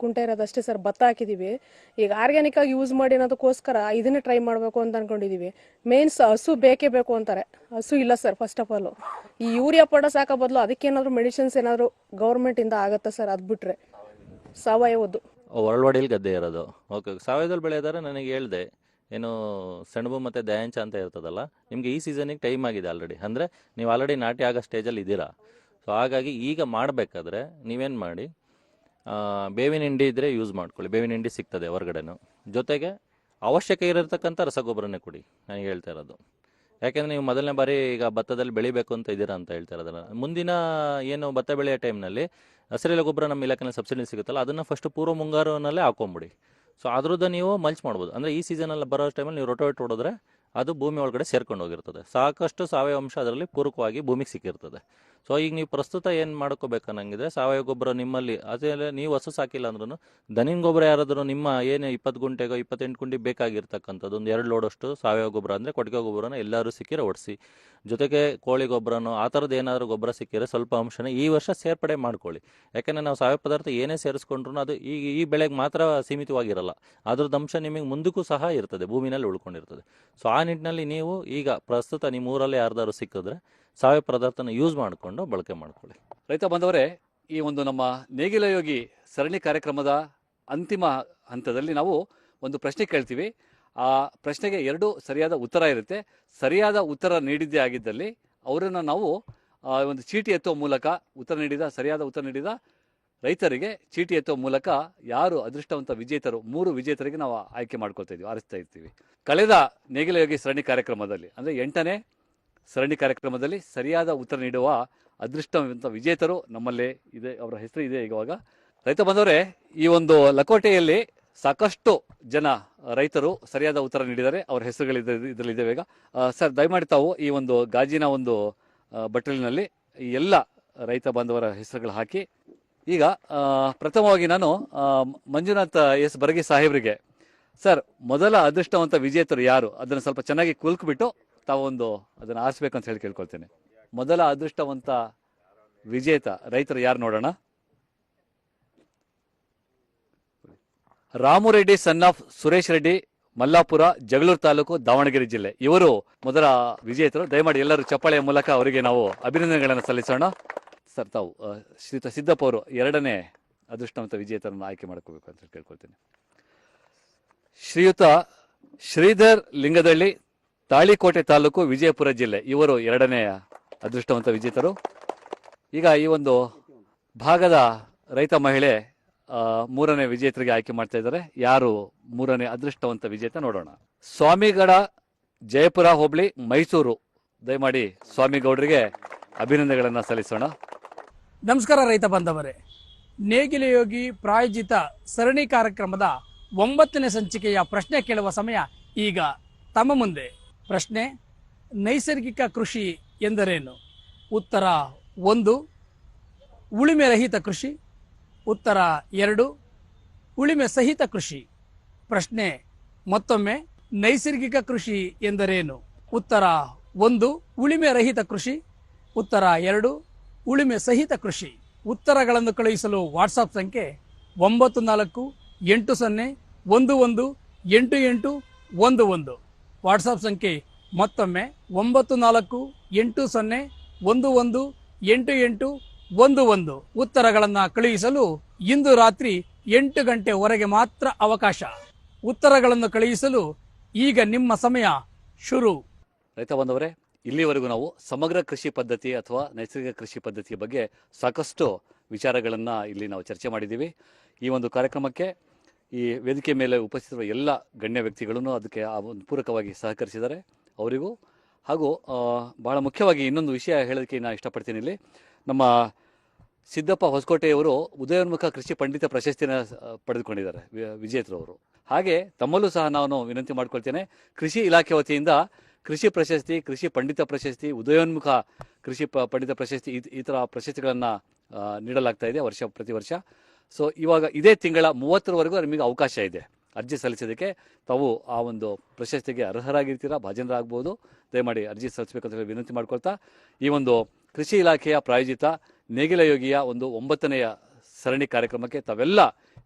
ಕುಂಟೆ ಇರೋದಷ್ಟೇ ಸರ್. ಭತ್ತ ಹಾಕಿದೀವಿ. ಈಗ ಆರ್ಗ್ಯಾನಿಕ್ ಆಗಿ ಯೂಸ್ ಮಾಡಿ ಅನ್ನೋದಕ್ಕೋಸ್ಕರ ಇದನ್ನೇ ಟ್ರೈ ಮಾಡಬೇಕು ಅಂತ ಅನ್ಕೊಂಡಿದೀವಿ. ಮೇನ್ಸ್ ಹಸು ಬೇಕೇ ಬೇಕು ಅಂತಾರೆ. ಹಸು ಇಲ್ಲ ಸರ್. ಫಸ್ಟ್ ಆಫ್ ಆಲ್ ಈ ಯೂರಿಯಾ ಪೊಡಸ್ ಹಾಕೋ ಬದಲು ಅದಕ್ಕೇನಾದ್ರು ಮೆಡಿಸಿನ್ಸ್ ಏನಾದ್ರು ಗೌರ್ಮೆಂಟ್ ಇಂದ ಆಗುತ್ತಾ ಸರ್? ಅದ್ ಬಿಟ್ರೆ ಸಾವಯವದ್ದು ಹೊರಳ್ವಾಡಿಯಲ್ಲಿ ಗದ್ದೆ ಇರೋದು. ಓಕೆ, ಸಾವಯವದಲ್ಲಿ ಬೆಳೆದಾರೆ. ನನಗೆ ಹೇಳ್ದೆ ಏನು ಸೆಣಬು ಮತ್ತು ದಯಾಂಚ ಅಂತ ಇರ್ತದಲ್ಲ, ನಿಮಗೆ ಈ ಸೀಸನಿಗೆ ಟೈಮ್ ಆಗಿದೆ ಆಲ್ರೆಡಿ. ಅಂದರೆ ನೀವು ಆಲ್ರೆಡಿ ನಾಟಿ ಆಗೋ ಸ್ಟೇಜಲ್ಲಿ ಇದ್ದೀರಾ. ಸೊ ಹಾಗಾಗಿ ಈಗ ಮಾಡಬೇಕಾದ್ರೆ ನೀವೇನು ಮಾಡಿ, ಬೇವಿನ ಹಿಂಡಿ ಇದ್ದರೆ ಯೂಸ್ ಮಾಡ್ಕೊಳ್ಳಿ. ಬೇವಿನ ಹಿಂಡಿ ಸಿಗ್ತದೆ ಹೊರಗಡೆನು. ಜೊತೆಗೆ ಅವಶ್ಯಕ ಇರತಕ್ಕಂಥ ರಸಗೊಬ್ಬರನೇ ಕೊಡಿ, ನಾನು ಹೇಳ್ತಾ ಇರೋದು. ಯಾಕೆಂದರೆ ನೀವು ಮೊದಲನೇ ಬಾರಿ ಈಗ ಭತ್ತದಲ್ಲಿ ಬೆಳಿಬೇಕು ಅಂತ ಇದ್ದೀರಾ ಅಂತ ಹೇಳ್ತಾ ಇರೋದನ್ನ. ಮುಂದಿನ ಏನು ಭತ್ತ ಬೆಳೆಯೋ ಟೈಮ್ನಲ್ಲಿ ಹಸಿರೆಲೆ ಗೊಬ್ಬರ ನಮ್ಮ ಇಲಾಖೆಯಲ್ಲಿ ಸಬ್ಸಿಡಿ ಸಿಗುತ್ತಲ್ಲ, ಅದನ್ನು ಫಸ್ಟ್ ಪೂರ್ವ ಮುಂಗಾರುನಲ್ಲೇ ಹಾಕೊಂಬಿಡಿ. ಸೊ ಅದ್ರದ್ದು ನೀವು ಮಲ್ಚ್ ಮಾಡ್ಬೋದು. ಅಂದರೆ ಈ ಸೀಸನಲ್ಲಿ ಬರೋ ಟೈಮಲ್ಲಿ ನೀವು ರೋಟೋವೇಟ್ ಹೊಡೆದ್ರೆ ಅದು ಭೂಮಿ ಒಳಗಡೆ ಸೇರ್ಕೊಂಡು ಹೋಗಿರ್ತದೆ. ಸಾಕಷ್ಟು ಸಾವಯವ ಅಂಶ ಅದರಲ್ಲಿ ಪೂರಕವಾಗಿ ಭೂಮಿಗೆ ಸಿಕ್ಕಿರ್ತದೆ. ಸೊ ಈಗ ನೀವು ಪ್ರಸ್ತುತ ಏನು ಮಾಡ್ಕೋಬೇಕನ್ನಂಗಿದ್ರೆ ಸಾವಯವ ಗೊಬ್ಬರ ನಿಮ್ಮಲ್ಲಿ ಅದೇ ನೀವು ಹಸು ಸಾಕಿಲ್ಲ ಅಂದ್ರೂ ದನಿನ ಗೊಬ್ಬರ ಯಾರಾದರೂ ನಿಮ್ಮ ಏನು 20 ಗುಂಟೆಗೋ 28 ಗುಂಟೆ ಬೇಕಾಗಿರ್ತಕ್ಕಂಥದ್ದು ಒಂದು 2 ಲೋಡಷ್ಟು ಸಾವಯವ ಗೊಬ್ಬರ ಅಂದರೆ ಕೊಟ್ಟಿಗೆ ಗೊಬ್ಬರನ ಎಲ್ಲರೂ ಸಿಕ್ಕಿರೋ ಓಡಿಸಿ. ಜೊತೆಗೆ ಕೋಳಿ ಗೊಬ್ಬರನೋ ಆ ಥರದ್ದು ಏನಾದರೂ ಗೊಬ್ಬರ ಸಿಕ್ಕಿದ್ರೆ ಸ್ವಲ್ಪ ಅಂಶನ ಈ ವರ್ಷ ಸೇರ್ಪಡೆ ಮಾಡ್ಕೊಳ್ಳಿ. ಯಾಕೆಂದರೆ ನಾವು ಸಾವಯವ ಪದಾರ್ಥ ಏನೇ ಸೇರಿಸ್ಕೊಂಡ್ರು ಅದು ಈ ಬೆಳೆಗೆ ಮಾತ್ರ ಸೀಮಿತವಾಗಿರಲ್ಲ. ಅದ್ರದ್ದು ಅಂಶ ನಿಮಗೆ ಮುಂದಕ್ಕೂ ಸಹ ಇರ್ತದೆ, ಭೂಮಿನಲ್ಲಿ ಉಳ್ಕೊಂಡಿರ್ತದೆ. ಸೊ ಆ ನಿಟ್ಟಿನಲ್ಲಿ ನೀವು ಈಗ ಪ್ರಸ್ತುತ ನಿಮ್ಮ ಊರಲ್ಲೇ ಯಾರ್ದಾದ್ರು ಸಿಕ್ಕಿದ್ರೆ ಸಾವಯವ ಪದಾರ್ಥನ ಯೂಸ್ ಮಾಡಿಕೊಂಡು ಬಳಕೆ ಮಾಡ್ಕೊಳ್ಳಿ. ರೈತ ಬಾಂಧವರೇ, ಈ ಒಂದು ನಮ್ಮ ನೇಗಿಲ ಯೋಗಿ ಸರಣಿ ಕಾರ್ಯಕ್ರಮದ ಅಂತಿಮ ಹಂತದಲ್ಲಿ ನಾವು ಒಂದು ಪ್ರಶ್ನೆ ಕೇಳ್ತೀವಿ. ಆ ಪ್ರಶ್ನೆಗೆ 2 ಸರಿಯಾದ ಉತ್ತರ ಇರುತ್ತೆ. ಸರಿಯಾದ ಉತ್ತರ ನೀಡಿದ್ದೇ ಆಗಿದ್ದಲ್ಲಿ ಅವರನ್ನು ನಾವು ಒಂದು ಚೀಟಿ ಎತ್ತುವ ಮೂಲಕ ಸರಿಯಾದ ಉತ್ತರ ನೀಡಿದ ರೈತರಿಗೆ ಚೀಟಿ ಎತ್ತುವ ಮೂಲಕ ಯಾರು ಅದೃಷ್ಟವಂತ ವಿಜೇತರು 3 ವಿಜೇತರಿಗೆ ನಾವು ಆಯ್ಕೆ ಮಾಡ್ಕೊಳ್ತಾ ಇದ್ದೀವಿ, ಆರಿಸ್ತಾ ಇರ್ತೀವಿ. ಕಳೆದ ನೇಗಿಲ ಯೋಗಿ ಸರಣಿ ಕಾರ್ಯಕ್ರಮದಲ್ಲಿ ಅಂದರೆ 8ನೇ ಸರಣಿ ಕಾರ್ಯಕ್ರಮದಲ್ಲಿ ಸರಿಯಾದ ಉತ್ತರ ನೀಡುವ ಅದೃಷ್ಟವಂತ ವಿಜೇತರು ನಮ್ಮಲ್ಲೇ ಇದೆ, ಅವರ ಹೆಸರು ಇದೆ ಇವಾಗ. ರೈತ ಬಂದವರೇ, ಈ ಒಂದು ಲಕೋಟೆಯಲ್ಲಿ ಸಾಕಷ್ಟು ಜನ ರೈತರು ಸರಿಯಾದ ಉತ್ತರ ನೀಡಿದ್ದಾರೆ. ಅವರ ಹೆಸರುಗಳು ಇದರಲ್ಲಿದೆ. ಈಗ ಸರ್, ದಯಮಾಡಿ ತಾವು ಈ ಒಂದು ಗಾಜಿನ ಒಂದು ಬಟ್ಟಲಿನಲ್ಲಿ ಈ ಎಲ್ಲ ರೈತ ಬಾಂಧವರ ಹೆಸರುಗಳು ಹಾಕಿ. ಈಗ ಪ್ರಥಮವಾಗಿ ನಾನು ಮಂಜುನಾಥ್ ಎಸ್ ಬರಗಿ ಸಾಹೇಬರಿಗೆ, ಸರ್ ಮೊದಲ ಅದೃಷ್ಟವಂತ ವಿಜೇತರು ಯಾರು ಅದನ್ನು ಸ್ವಲ್ಪ ಚೆನ್ನಾಗಿ ಕುಲ್ಕ್ಬಿಟ್ಟು ತಾವೊಂದು ಅದನ್ನು ಆರಿಸ್ಬೇಕಂತ ಹೇಳಿ ಕೇಳ್ಕೊಳ್ತೇನೆ. ಮೊದಲ ಅದೃಷ್ಟವಂತ ವಿಜೇತ ರೈತರು ಯಾರು ನೋಡೋಣ. ರಾಮುರೆಡ್ಡಿ ಸನ್ ಆಫ್ ಸುರೇಶ್ ರೆಡ್ಡಿ, ಮಲ್ಲಾಪುರ, ಜಗಳೂರು ತಾಲೂಕು, ದಾವಣಗೆರೆ ಜಿಲ್ಲೆ. ಇವರು ಮೊದಲ ವಿಜೇತರು. ದಯಮಾಡಿ ಎಲ್ಲರೂ ಚಪ್ಪಾಳೆಯ ಮೂಲಕ ಅವರಿಗೆ ನಾವು ಅಭಿನಂದನೆಗಳನ್ನು ಸಲ್ಲಿಸೋಣ. ಸರ್, ತಾವು ಶ್ರೀಯುತ ಸಿದ್ದಪ್ಪ ಅವರು 2ನೇ ಅದೃಷ್ಟವಂತ ವಿಜೇತರನ್ನು ಆಯ್ಕೆ ಮಾಡ್ಕೋಬೇಕು ಅಂತ ಕೇಳ್ಕೊಳ್ತೇನೆ. ಶ್ರೀಯುತ ಶ್ರೀಧರ್ ಲಿಂಗದಳ್ಳಿ, ತಾಳಿಕೋಟೆ ತಾಲೂಕು, ವಿಜಯಪುರ ಜಿಲ್ಲೆ. ಇವರು 2ನೇ ಅದೃಷ್ಟವಂತ ವಿಜೇತರು. ಈಗ ಈ ಒಂದು ಭಾಗದ ರೈತ ಮಹಿಳೆ 3ನೇ ವಿಜೇತರಿಗೆ ಆಯ್ಕೆ ಮಾಡ್ತಾ ಇದ್ದಾರೆ. ಯಾರು 3ನೇ ಅದೃಷ್ಟವಂತ ವಿಜೇತ ನೋಡೋಣ. ಸ್ವಾಮಿಗಡ, ಜಯಪುರ ಹೋಬಳಿ, ಮೈಸೂರು. ದಯಮಾಡಿ ಸ್ವಾಮಿಗೌಡರಿಗೆ ಅಭಿನಂದನೆಗಳನ್ನು ಸಲ್ಲಿಸೋಣ. ನಮಸ್ಕಾರ ರೈತ ಬಾಂಧವರೇ, ನೇಗಿಲ ಯೋಗಿ ಪ್ರಾಯೋಜಿತ ಸರಣಿ ಕಾರ್ಯಕ್ರಮದ 9ನೇ ಸಂಚಿಕೆಯ ಪ್ರಶ್ನೆ ಕೇಳುವ ಸಮಯ ಈಗ ತಮ್ಮ ಮುಂದೆ. ಪ್ರಶ್ನೆ: ನೈಸರ್ಗಿಕ ಕೃಷಿ ಎಂದರೇನು? ಉತ್ತರ 1 ಉಳಿಮೆ ರಹಿತ ಕೃಷಿ. ಉತ್ತರ 2 ಉಳಿಮೆ ಸಹಿತ ಕೃಷಿ. ಪ್ರಶ್ನೆ ಮತ್ತೊಮ್ಮೆ: ನೈಸರ್ಗಿಕ ಕೃಷಿ ಎಂದರೇನು? ಉತ್ತರ 1 ಉಳಿಮೆ ರಹಿತ ಕೃಷಿ. ಉತ್ತರ 2 ಉಳಿಮೆ ಸಹಿತ ಕೃಷಿ. ಉತ್ತರಗಳನ್ನು ಕಳುಹಿಸಲು ವಾಟ್ಸಾಪ್ ಸಂಖ್ಯೆ 9480118811. ವಾಟ್ಸಾಪ್ ಸಂಖ್ಯೆ ಮತ್ತೊಮ್ಮೆ 9480118811. ಉತ್ತರಗಳನ್ನು ಕಳುಹಿಸಲು ಇಂದು ರಾತ್ರಿ 8 ಗಂಟೆವರೆಗೆ ಮಾತ್ರ ಅವಕಾಶ. ಉತ್ತರಗಳನ್ನು ಕಳುಹಿಸಲು ಈಗ ನಿಮ್ಮ ಸಮಯ ಶುರು. ರೈತ ಬಾಂಧವರೇ, ಇಲ್ಲಿವರೆಗೂ ನಾವು ಸಮಗ್ರ ಕೃಷಿ ಪದ್ಧತಿ ಅಥವಾ ನೈಸರ್ಗಿಕ ಕೃಷಿ ಪದ್ಧತಿಯ ಬಗ್ಗೆ ಸಾಕಷ್ಟು ವಿಚಾರಗಳನ್ನು ಇಲ್ಲಿ ನಾವು ಚರ್ಚೆ ಮಾಡಿದ್ದೀವಿ. ಈ ಒಂದು ಕಾರ್ಯಕ್ರಮಕ್ಕೆ ಈ ವೇದಿಕೆ ಮೇಲೆ ಉಪಸ್ಥಿತಿರುವ ಎಲ್ಲ ಗಣ್ಯ ವ್ಯಕ್ತಿಗಳನ್ನು ಅದಕ್ಕೆ ಪೂರಕವಾಗಿ ಸಹಕರಿಸಿದ್ದಾರೆ. ಅವರಿಗೂ ಹಾಗೂ ಬಹಳ ಮುಖ್ಯವಾಗಿ ಇನ್ನೊಂದು ವಿಷಯ ಹೇಳೋದಕ್ಕೆ ನಾನು ಇಷ್ಟಪಡ್ತೀನಿ. ಇಲ್ಲಿ ನಮ್ಮ ಸಿದ್ದಪ್ಪ ಹೊಸಕೋಟೆಯವರು ಉದಯೋನ್ಮುಖ ಕೃಷಿ ಪಂಡಿತ ಪ್ರಶಸ್ತಿನ ಪಡೆದುಕೊಂಡಿದ್ದಾರೆ, ವಿಜೇತರು ಅವರು. ಹಾಗೆ ತಮ್ಮಲ್ಲೂ ಸಹ ನಾನು ವಿನಂತಿ ಮಾಡ್ಕೊಳ್ತೇನೆ, ಕೃಷಿ ಇಲಾಖೆ ವತಿಯಿಂದ ಕೃಷಿ ಪ್ರಶಸ್ತಿ, ಕೃಷಿ ಪಂಡಿತ ಪ್ರಶಸ್ತಿ, ಉದಯೋನ್ಮುಖ ಕೃಷಿ ಪಂಡಿತ ಪ್ರಶಸ್ತಿ ಈ ಥರ ಪ್ರಶಸ್ತಿಗಳನ್ನು ನೀಡಲಾಗ್ತಾ ಇದೆ ಪ್ರತಿ ವರ್ಷ. ಸೊ ಇವಾಗ ಇದೇ ತಿಂಗಳ 30ರವರೆಗೂ ನಿಮಗೆ ಅವಕಾಶ ಇದೆ ಅರ್ಜಿ ಸಲ್ಲಿಸೋದಕ್ಕೆ. ತಾವು ಆ ಒಂದು ಪ್ರಶಸ್ತಿಗೆ ಅರ್ಹರಾಗಿರ್ತೀರಾ, ಭಾಜನರಾಗ್ಬೋದು. ದಯಮಾಡಿ ಅರ್ಜಿ ಸಲ್ಲಿಸಬೇಕಂತ ಹೇಳಿ ವಿನಂತಿ ಮಾಡ್ಕೊಳ್ತಾ, ಈ ಒಂದು ಕೃಷಿ ಇಲಾಖೆಯ ಪ್ರಾಯೋಜಿತ ನೇಗಿಲ ಯೋಗಿಯ ಒಂದು 9ನೆಯ ಸರಣಿ ಕಾರ್ಯಕ್ರಮಕ್ಕೆ ತಾವೆಲ್ಲ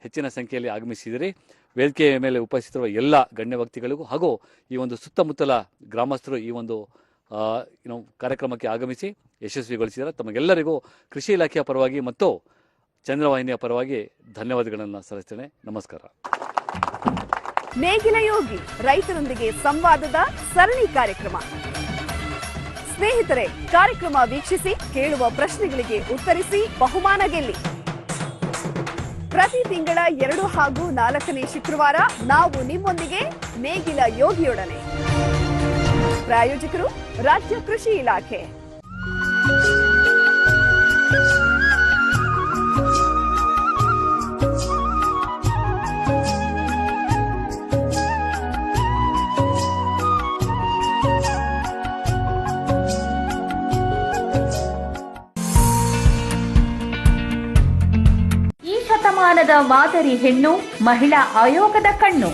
ಹೆಚ್ಚಿನ ಸಂಖ್ಯೆಯಲ್ಲಿ ಆಗಮಿಸಿದಿರಿ. ವೇದಿಕೆಯ ಮೇಲೆ ಉಪಸ್ಥಿತಿರುವ ಎಲ್ಲ ಗಣ್ಯ ವ್ಯಕ್ತಿಗಳಿಗೂ ಹಾಗೂ ಈ ಒಂದು ಸುತ್ತಮುತ್ತಲ ಗ್ರಾಮಸ್ಥರು ಈ ಒಂದು ಕಾರ್ಯಕ್ರಮಕ್ಕೆ ಆಗಮಿಸಿ ಯಶಸ್ವಿಗೊಳಿಸಿದ್ದಾರೆ. ತಮಗೆಲ್ಲರಿಗೂ ಕೃಷಿ ಇಲಾಖೆಯ ಪರವಾಗಿ ಮತ್ತು ಚಂದ್ರವಾಹಿನಿಯ ಪರವಾಗಿ ಧನ್ಯವಾದಗಳನ್ನು ಸಲ್ಲಿಸ್ತೇನೆ. ನಮಸ್ಕಾರ. ನೇಗಿಲ ಯೋಗಿ ರೈತರೊಂದಿಗೆ ಸಂವಾದದ ಸರಣಿ ಕಾರ್ಯಕ್ರಮ. ಸ್ನೇಹಿತರೆ, ಕಾರ್ಯಕ್ರಮ ವೀಕ್ಷಿಸಿ, ಕೇಳುವ ಪ್ರಶ್ನೆಗಳಿಗೆ ಉತ್ತರಿಸಿ, ಬಹುಮಾನ ಗೆಲ್ಲಿ. ಪ್ರತಿ ತಿಂಗಳ 2 ಹಾಗೂ 4ನೇ ಶುಕ್ರವಾರ ನಾವು ನಿಮ್ಮೊಂದಿಗೆ ನೇಗಿಲ ಯೋಗಿಯೊಡನೆ. ಪ್ರಾಯೋಜಕರು ರಾಜ್ಯ ಕೃಷಿ ಇಲಾಖೆ. ಶತಮಾನದ ಮಾದರಿ ಹೆಣ್ಣು, ಮಹಿಳಾ ಆಯೋಗದ ಕಣ್ಣು.